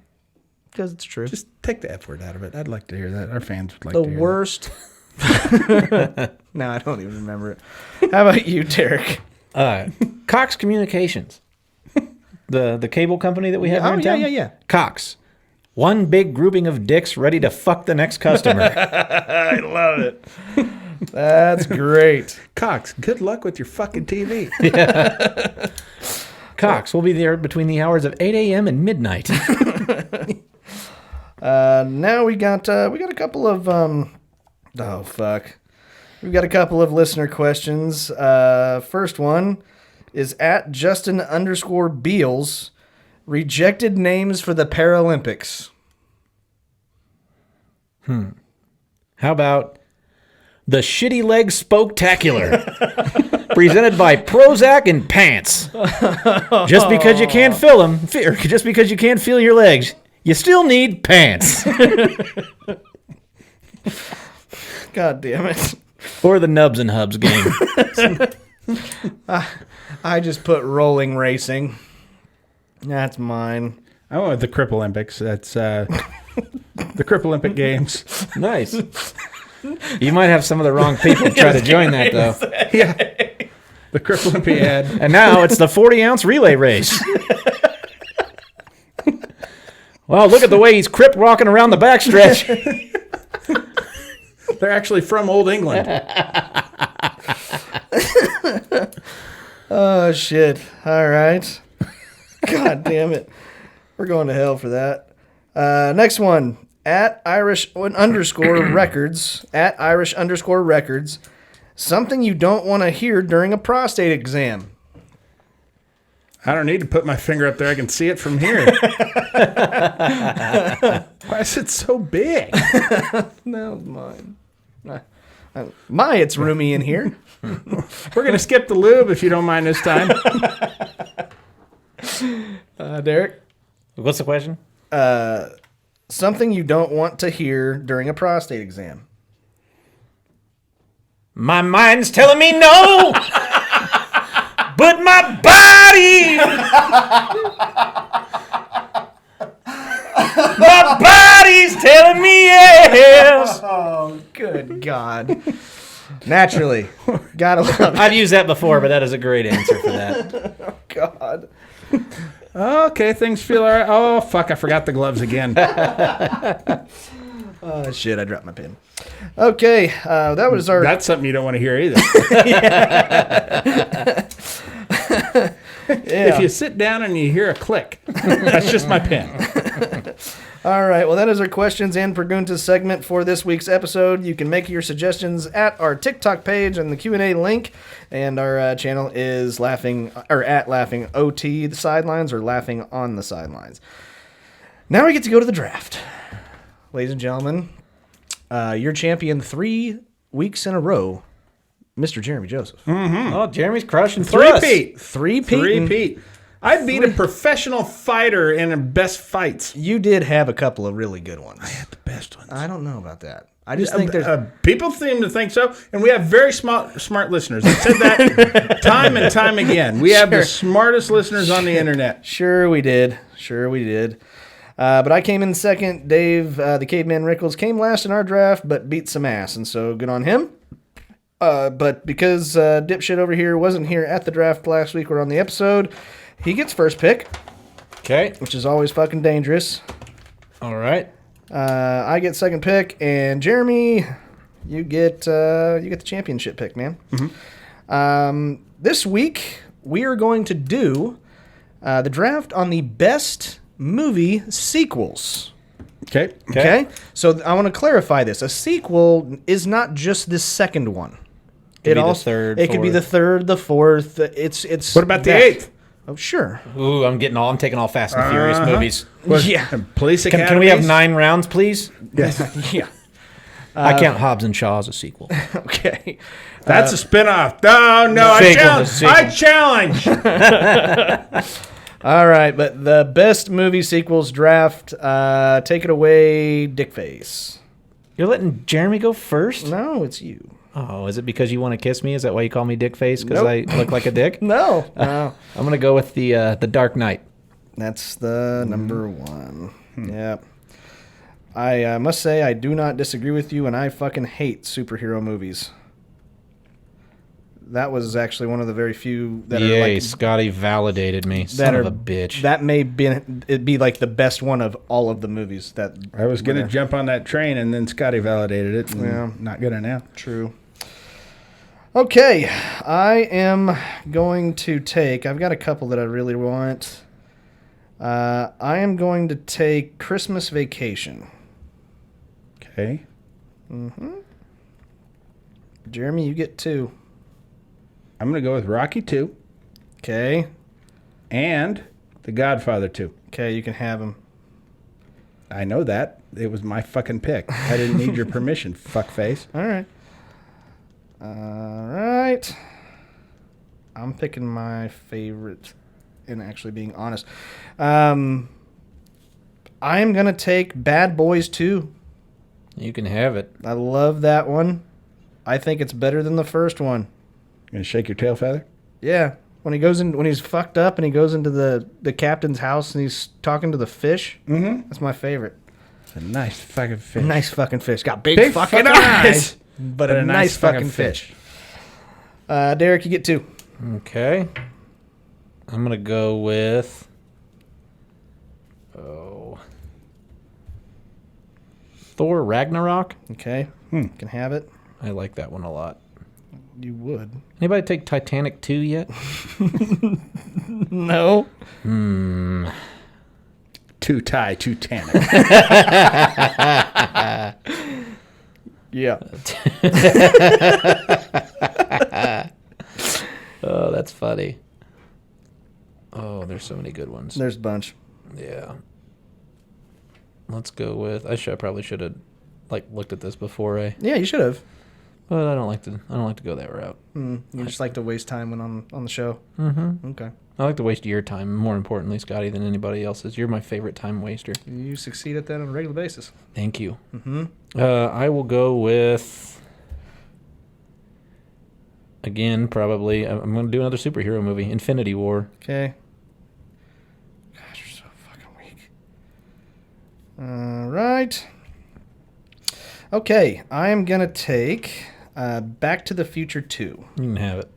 because it's true. Just take the F word out of it. I'd like to hear that. Our fans would like The to hear worst. No, I don't even remember it. How about you, Derek? Cox Communications, the cable company that we have here in town. Yeah. Cox, one big grouping of dicks ready to fuck the next customer. I love it. That's great. that. Cox, good luck with your fucking TV. Cox will be there between the hours of 8 a.m. and midnight. Now we got a couple of oh fuck. We've got a couple of listener questions. First one is at Justin_Beals. Rejected names for the Paralympics. How about the Shitty Leg Spoketacular, presented by Prozac and Pants. Just because you can't fill them, just because you can't feel your legs, you still need pants. God damn it. Or the Nubs and Hubs game. I just put rolling racing. That's mine. I went with the Cripple Olympics. That's the Cripple Olympic Games. Nice. You might have some of the wrong people try to join that, though. Yeah. The Cripple Olympiad. And now it's the 40-ounce relay race. Well, look at the way he's crip walking around the backstretch. They're actually from Old England. Oh, shit. All right. God damn it. We're going to hell for that. Next one. At Irish_records. At Irish_records. Something you don't want to hear during a prostate exam. I don't need to put my finger up there. I can see it from here. Why is it so big? No, mine. It's roomy in here. We're going to skip the lube if you don't mind this time. Derek? What's the question? Something you don't want to hear during a prostate exam. My mind's telling me no, but my body, my body's telling me yes. Oh, good God. Naturally. Gotta love it. I've used that before, but that is a great answer for that. Oh, God. Okay, things feel all right. Oh, fuck, I forgot the gloves again. Oh, shit, I dropped my pen. Okay, that was our... That's something you don't want to hear either. If you sit down and you hear a click, that's just my pen. All right, well, that is our questions and Preguntas segment for this week's episode. You can make your suggestions at our TikTok page and the Q&A link, and our channel is at Laughing OT the Sidelines or Laughing on the Sidelines. Now we get to go to the draft. Ladies and gentlemen, your champion 3 weeks in a row, Mr. Jeremy Joseph. Oh, Jeremy's crushing through us. Three-peat. I beat a professional fighter in best fights. You did have a couple of really good ones. I had the best ones. I don't know about that. I just think there's... people seem to think so, and we have very smart listeners. I've said that time and time again. We have the smartest listeners on the internet. Sure we did. But I came in second. Dave, the Caveman Rickels, came last in our draft, but beat some ass, and so good on him. But because dipshit over here wasn't here at the draft last week or on the episode, he gets first pick. Okay. Which is always fucking dangerous. All right. I get second pick, and Jeremy, you get the championship pick, man. Mm-hmm. This week we are going to do the draft on the best movie sequels. Okay. So I want to clarify this: a sequel is not just the second one. It also could be the third, the fourth. It's. What about the 8th? Oh, sure. Ooh, I'm taking all Fast and Furious movies. Yeah. Police Academy. Can we have 9 rounds, please? Yes. Yeah. I count Hobbs and Shaw as a sequel. Okay. That's a spinoff. Oh, no, I challenge. All right, but the best movie sequels draft. Take it away, Dickface. You're letting Jeremy go first? No, it's you. Oh, is it because you want to kiss me? Is that why you call me Dick Face? Because Nope. I look like a dick? No. No. I'm going to go with the Dark Knight. That's the number one. Yeah. I must say I do not disagree with you, and I fucking hate superhero movies. That was actually one of the very few that are like Scotty validated me. Son of a bitch. That may be like the best one of all of the movies that I was going to jump on that train, and then Scotty validated it. And not good enough. True. Okay, I am going to take. I've got a couple that I really want. I am going to take Christmas Vacation. Okay. Jeremy, you get 2. I'm going to go with Rocky 2 Okay. and The Godfather 2. Okay, you can have them. I know that. It was my fucking pick. I didn't need your permission, fuckface. All right. All right. I'm picking my favorite, and actually being honest. I'm going to take Bad Boys 2. You can have it. I love that one. I think it's better than the first one. Gonna shake your tail feather? Yeah. When he's fucked up and he goes into the captain's house and he's talking to the fish. Mm-hmm. That's my favorite. It's a nice fucking fish. Nice fucking fish. Got big fucking eyes. But a nice fucking fish. Derek, you get 2. Okay. I'm going to go with... Thor Ragnarok. Okay. You can have it. I like that one a lot. You would. Anybody take Titanic 2 yet? No. Too Titanic. Yeah. Oh, that's funny. Oh, there's so many good ones. There's a bunch. Yeah. Let's go with. I probably should have looked at this before. Yeah, you should have. But I don't like to go that route. You just like to waste time when on the show. Mm-hmm. Okay. I like to waste your time, more importantly, Scotty, than anybody else's. You're my favorite time waster. You succeed at that on a regular basis. Thank you. Mm-hmm. I will go with. Again, probably. I'm going to do another superhero movie, Infinity War. Okay. Gosh, you're so fucking weak. All right. Okay, I am going to take Back to the Future 2. You can have it.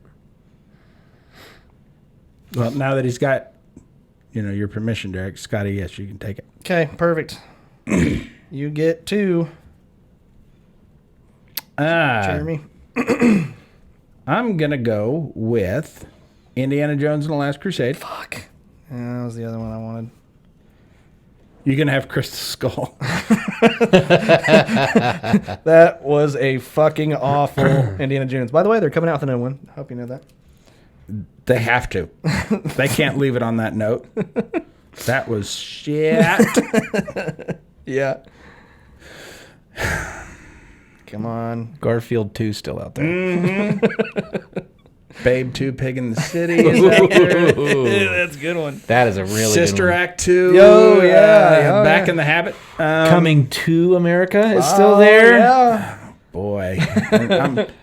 Well, now that he's got, your permission, Derek, Scotty, yes, you can take it. Okay, perfect. You get 2. Jeremy. I'm going to go with Indiana Jones and the Last Crusade. Fuck. Yeah, that was the other one I wanted. You can have Crystal Skull. That was a fucking awful Indiana Jones. By the way, they're coming out with a new one. Hope you know that. They have to. They can't leave it on that note. That was shit. Yeah. Come on. Garfield 2 still out there. Mm-hmm. Babe 2, Pig in the City. Is out there. That's a good one. That is a really Sister good one. Act 2. Yo, yeah. Back in the Habit. Coming to America is still there. Yeah. Boy.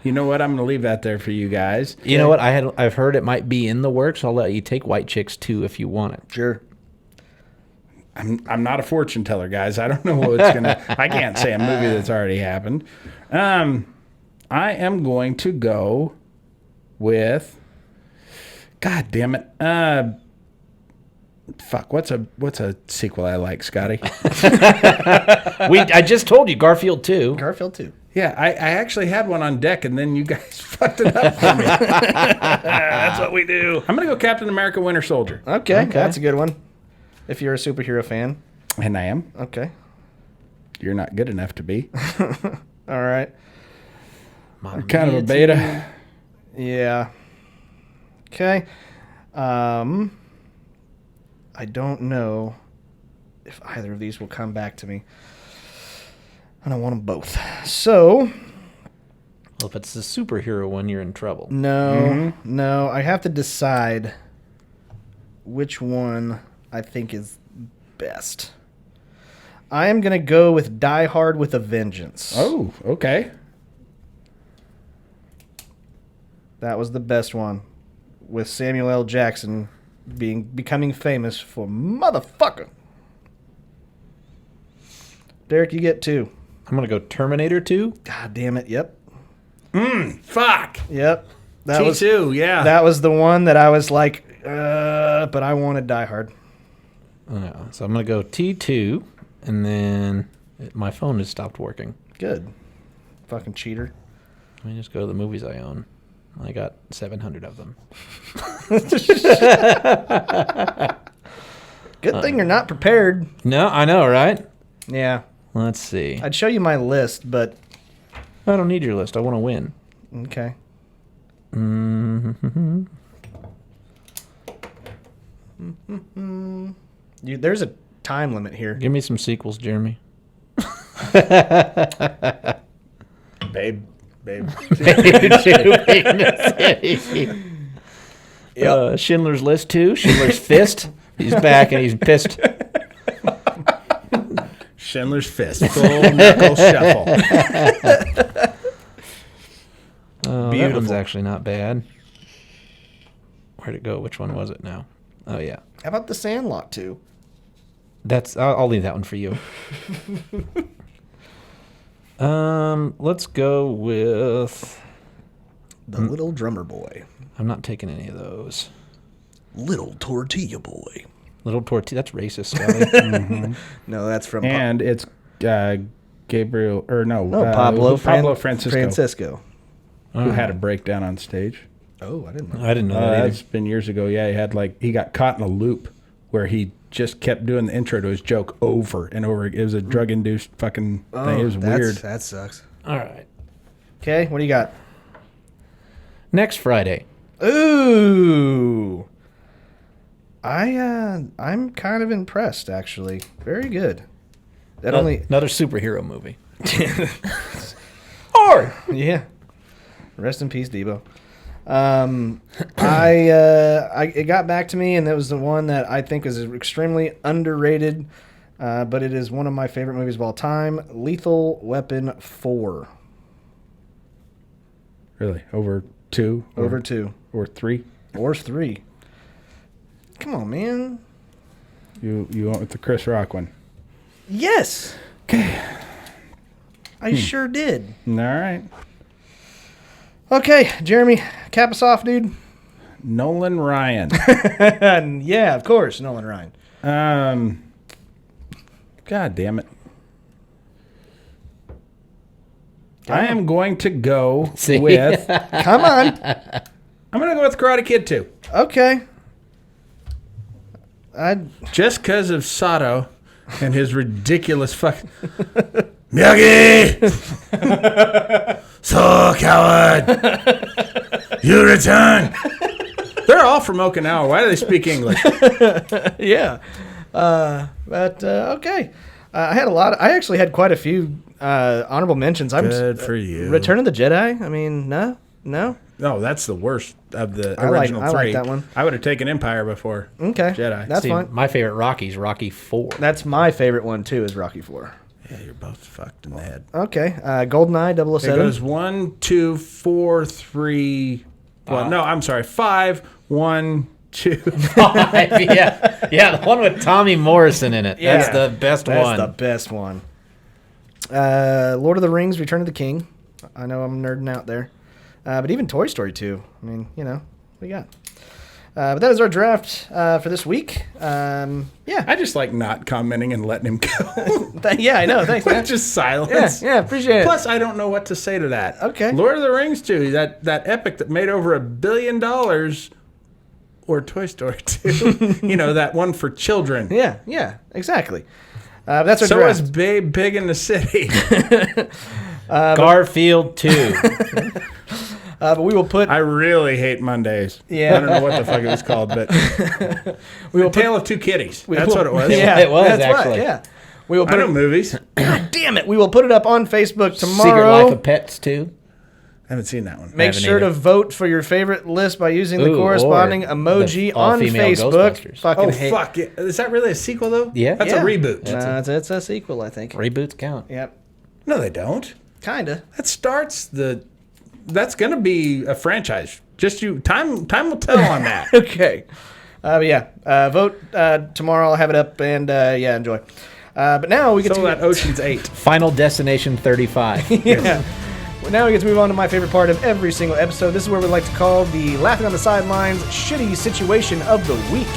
You know what? I'm going to leave that there for you guys. You know what? I've heard it might be in the works. I'll let you take White Chicks 2 if you want it. Sure. I'm not a fortune teller, guys. I don't know what's going to... I can't say a movie that's already happened. I am going to go with... God damn it. Fuck, what's a sequel I like, Scotty? I just told you, Garfield 2. Garfield 2. Yeah, I actually had one on deck, and then you guys fucked it up for me. That's what we do. I'm going to go Captain America Winter Soldier. Okay, that's a good one. If you're a superhero fan. And I am. Okay. You're not good enough to be. All right. You're kind of a beta. Yeah. Okay. I don't know if either of these will come back to me. I don't want them both. So, Well, if it's the superhero one, you're in trouble. no. I have to decide which one I think is best. I am going to go with Die Hard with a Vengeance. Oh, okay. That was the best one, with Samuel L. Jackson becoming famous for motherfucker. Derek, you get 2. I'm going to go Terminator 2. God damn it, yep. Fuck. Yep. T2, yeah. That was the one that I was like, but I wanted Die Hard. Oh, so I'm going to go T2, and then my phone has stopped working. Good. Fucking cheater. Let me just go to the movies I own. I got 700 of them. Good thing you're not prepared. No, I know, right? Yeah. Let's see. I'd show you my list, but I don't need your list. I want to win. okay. Mm-hmm. There's a time limit here. Give me some sequels, Jeremy. Babe. Schindler's List 2, Schindler's Fist. He's back and he's pissed. Schindler's Fist. Full knuckle shuffle. That Beautiful. one's actually not bad. Where'd it go? Which one was it now? Oh, yeah. How about the Sandlot 2? I'll leave that one for you. Let's go with... The Little Drummer Boy. I'm not taking any of those. Little Tortilla Boy. Little Tortilla, that's racist, Scotty. No, that's from And it's Gabriel, or no, Pablo Francisco, who had a breakdown on stage. Oh, I didn't know. I didn't know that either. That's been years ago. Yeah, he got caught in a loop where he just kept doing the intro to his joke over and over. It was a drug-induced fucking thing. It was weird. That sucks. All right. Okay, what do you got? Next Friday. Ooh. I'm kind of impressed, actually. Very good. Another superhero movie. Yeah. Rest in peace, Debo. It got back to me, and that was the one that I think is extremely underrated, but it is one of my favorite movies of all time. Lethal Weapon 4. Really? Over 2? Over 2. Or 3? Or 3. Come on, man. You went with the Chris Rock one. Yes. Okay. I sure did. All right. Okay, Jeremy, cap us off, dude. Nolan Ryan. Yeah, of course, Nolan Ryan. God damn it. I am going to go with... Come on. I'm going to go with Karate Kid 2. Okay. Just because of Sato and his ridiculous fucking... Miyagi! So, coward! You return! They're all from Okinawa. Why do they speak English? Yeah. But okay. I actually had quite a few honorable mentions. Good for you. Return of the Jedi? I mean, no? No, that's the worst of the I like original 3. that one. I would have taken Empire before Okay. Jedi. That's See, fine. my favorite Rocky's Rocky 4. That's my favorite one, too, is Rocky 4. Yeah, you're both fucked in the head. Okay. GoldenEye, It 007. goes 1, 2, 4, 3... Well, no, I'm sorry. 5, 1, 2... 5, yeah, the one with Tommy Morrison in it. That's Yeah. the best That's one. the best one. Lord of the Rings, Return of the King. I know I'm nerding out there. But even Toy Story 2. I mean, what we got. But that is our draft for this week. Yeah. I just like not commenting and letting him go. Yeah, I know. Thanks, man. Just silence. Yeah, appreciate it. Plus, I don't know what to say to that. Okay. Lord of the Rings 2, that epic that made over $1 billion, or Toy Story 2. That one for children. Yeah, exactly. That's our So draft. is Babe Big in the City. Garfield 2. But we will put... I really hate Mondays. Yeah. I don't know what the fuck it was called, but we will Tale of Two Kitties. That's will- what it was. Yeah, It was, that's actually. Right, yeah. We will I put know it. movies. God damn it! We will put it up on Facebook Secret tomorrow. Life of Pets too. I haven't seen that one. Make haven't sure either. to vote for your favorite list by using the Ooh, corresponding or emoji the on all-female Facebook. Ghostbusters. Fucking Oh, hate. fuck. Is that really a sequel, though? Yeah. That's a reboot. It's a sequel, I think. Reboots count. Yep. No, they don't. Kinda. That starts the... That's going to be a franchise. Just you... Time will tell on that. Okay. Vote tomorrow. I'll have it up and enjoy. But now we get So to that Ocean's 8. Final Destination 35. yeah. Well, now we get to move on to my favorite part of every single episode. This is where we like to call the Laughing on the Sidelines Shitty Situation of the Week.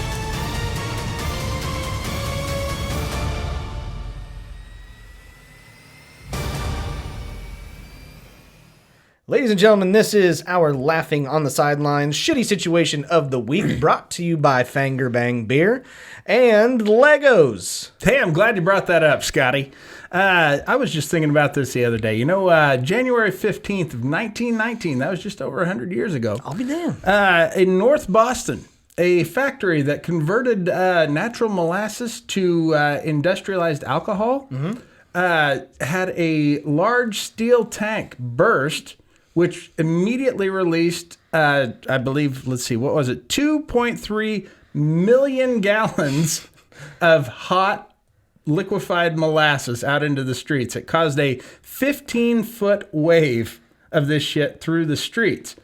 Ladies and gentlemen, this is our Laughing on the Sidelines Shitty Situation of the Week, brought to you by Fanger Bang Beer and Legos. Hey, I'm glad you brought that up, Scotty. I was just thinking about this the other day. You know, January 15th of 1919, that was just over 100 years ago. I'll be damned. In North Boston, a factory that converted natural molasses to industrialized alcohol had a large steel tank burst, which immediately released, I believe, let's see, what was it? 2.3 million gallons of hot liquefied molasses out into the streets. It caused a 15-foot wave of this shit through the streets,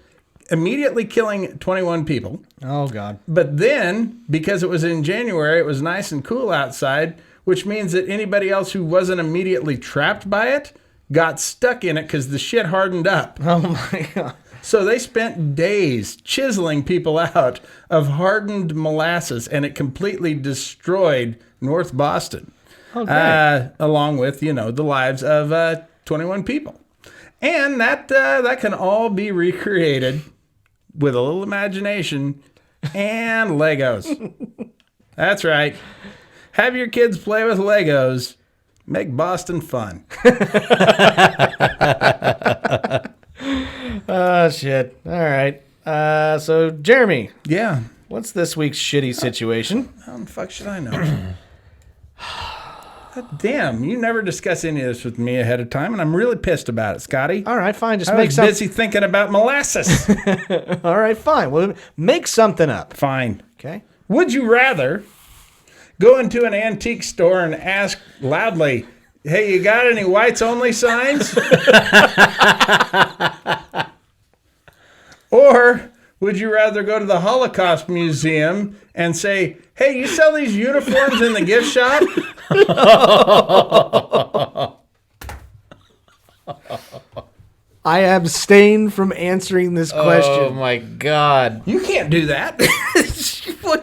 immediately killing 21 people. Oh, God. But then, because it was in January, it was nice and cool outside, which means that anybody else who wasn't immediately trapped by it got stuck in it because the shit hardened up. Oh, my God. So they spent days chiseling people out of hardened molasses, and it completely destroyed North Boston. Okay. Along with, the lives of 21 people. And that can all be recreated with a little imagination and Legos. That's right. Have your kids play with Legos. Make Boston fun. Oh, shit. All right. So, Jeremy, Yeah. what's this week's shitty situation? How the fuck should I know? God damn, you never discuss any of this with me ahead of time, and I'm really pissed about it, Scotty. All right, fine. Just I make was something. busy thinking about molasses. All right, fine. Well, make something up. Fine. Okay. Would you rather go into an antique store and ask loudly, "Hey, you got any whites only signs?" Or would you rather go to the Holocaust Museum and say, "Hey, you sell these uniforms in the gift shop?" I abstain from answering this Oh question. my God! You can't do that.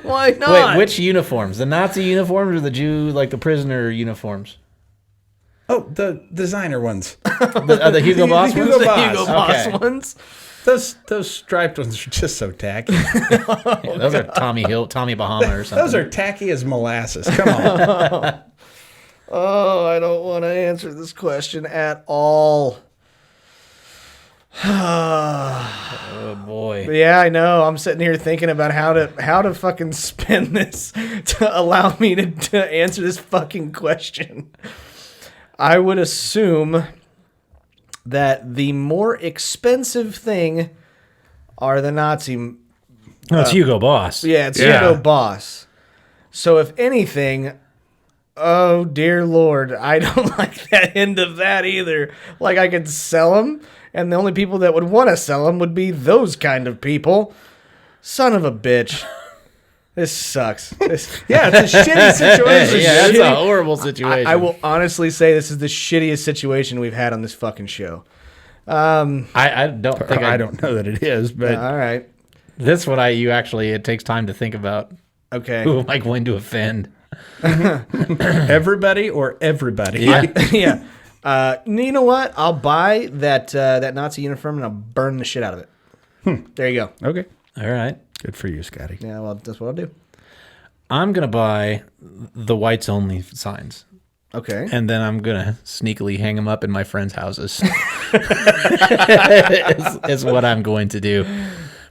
Why not? Wait, which uniforms? The Nazi uniforms or the Jew, like the prisoner uniforms? Oh, the designer ones. The Hugo Boss Hugo ones? Boss. Hugo Boss Okay. ones? Those striped ones are just so tacky. Yeah, those are Tommy Bahama or something. Those are tacky as molasses. Come on. Oh, I don't want to answer this question at all. Oh boy. Yeah, I know. I'm sitting here thinking about how to fucking spin this to allow me to answer this fucking question. I would assume that the more expensive thing are the Nazi. No, it's Hugo Boss. Yeah, it's Yeah. Hugo Boss. So if anything, oh dear Lord, I don't like that end of that either. Like I could sell them, and the only people that would want to sell them would be those kind of people. Son of a bitch. This sucks. Yeah, it's a shitty situation. Yeah, that's shitty- a horrible situation. I will honestly say this is the shittiest situation we've had on this fucking show. I don't think I don't know that it is, but All right. This one it takes time to think about Okay. who am I going to offend. everybody or everybody. Yeah. You know what? I'll buy that Nazi uniform and I'll burn the shit out of it. There you go. Okay. All right. Good for you, Scotty. Yeah, well, that's what I'll do. I'm going to buy the whites only signs. Okay. And then I'm going to sneakily hang them up in my friends' houses. is what I'm going to do.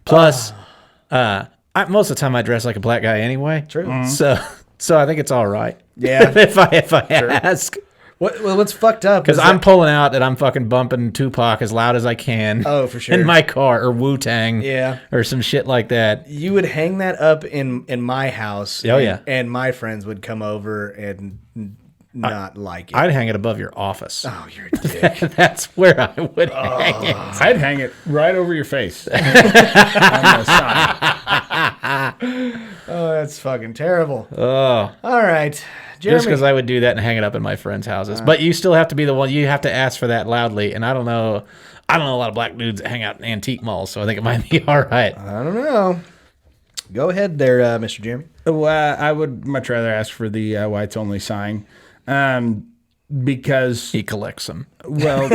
Plus, most of the time I dress like a black guy anyway. True. So So I think it's all right. Yeah. if I ask. What's fucked up? Because is I'm that- pulling out and I'm fucking bumping Tupac as loud as I can. Oh, for sure. In my car, or Wu-Tang. Yeah. Or some shit like that. You would hang that up in my house. Oh, yeah. And my friends would come over and not like it. I'd hang it above your office. Oh, you're a dick. That's where I would hang it. I'd hang it right over your face. On the side. Oh, that's fucking terrible. Oh. All right. Jeremy. Just because I would do that and hang it up in my friends' houses. But you still have to be the one. You have to ask for that loudly. And I don't know a lot of black dudes that hang out in antique malls, so I think it might be all right. I don't know. Go ahead there, Mr. Jeremy. Well, I would much rather ask for the whites only sign, because He collects them. well,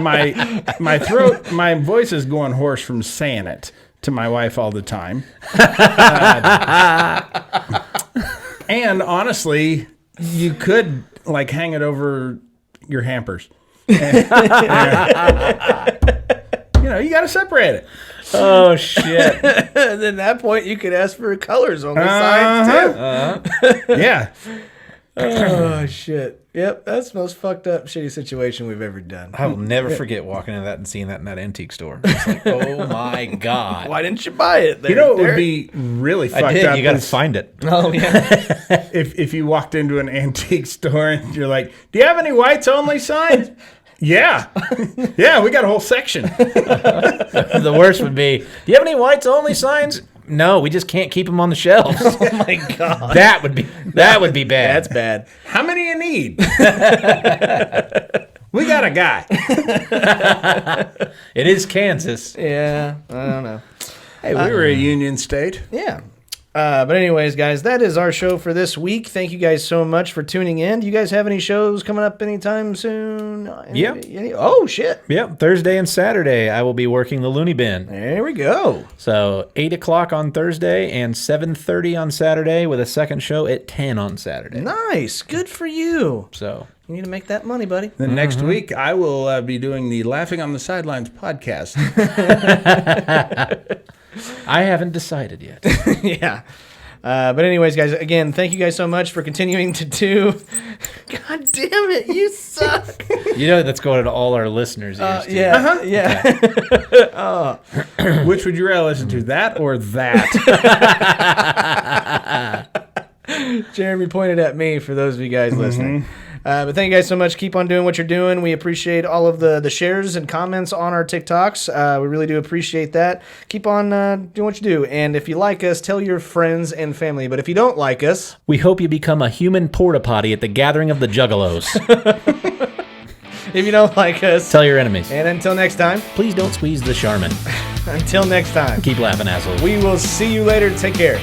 my throat, my voice is going hoarse from saying it to my wife all the time. And honestly, you could like hang it over your hampers. You know, you got to separate it. Oh, shit. And at that point, you could ask for colors on the signs, too. Yeah. Oh, shit. Yep, that's the most fucked up, shitty situation we've ever done. I will never forget walking into that and seeing that in that antique store. It's like, oh, my God. Why didn't you buy it there, You know what would Derek? be really fucked I did. up? You got to is find it. Oh, yeah. if you walked into an antique store and you're like, do you have any whites only signs? Yeah. Yeah, we got a whole section. The worst would be, do you have any whites only signs? No, we just can't keep them on the shelves. Oh, my God. That would be bad. That's bad. How many you need? We got a guy. It is Kansas. Yeah, I don't know. Hey, we were a union state. Yeah. But anyways, guys, that is our show for this week. Thank you guys so much for tuning in. Do you guys have any shows coming up anytime soon? Yep. Oh, shit. Yep, Thursday and Saturday, I will be working the Looney Bin. There we go. So 8 o'clock on Thursday and 7:30 on Saturday, with a second show at 10 on Saturday. Nice. Good for you. So You need to make that money, buddy. Then next week, I will be doing the Laughing on the Sidelines podcast. I haven't decided yet. Yeah. But anyways, guys, again, thank you guys so much for continuing to do. God damn it, you suck. You know that's going to all our listeners' ears. too. Yeah. Yeah. Which would you rather listen to, that or that? Jeremy pointed at me for those of you guys listening. But thank you guys so much. Keep on doing what you're doing. We appreciate all of the shares and comments on our TikToks. We really do appreciate that. Keep on doing what you do. And if you like us, tell your friends and family. But if you don't like us, We hope you become a human porta potty at the gathering of the Juggalos. if you don't like us, Tell your enemies. and until next time, Please don't squeeze the Charmin. until next time, Keep laughing, assholes. we will see you later. Take care.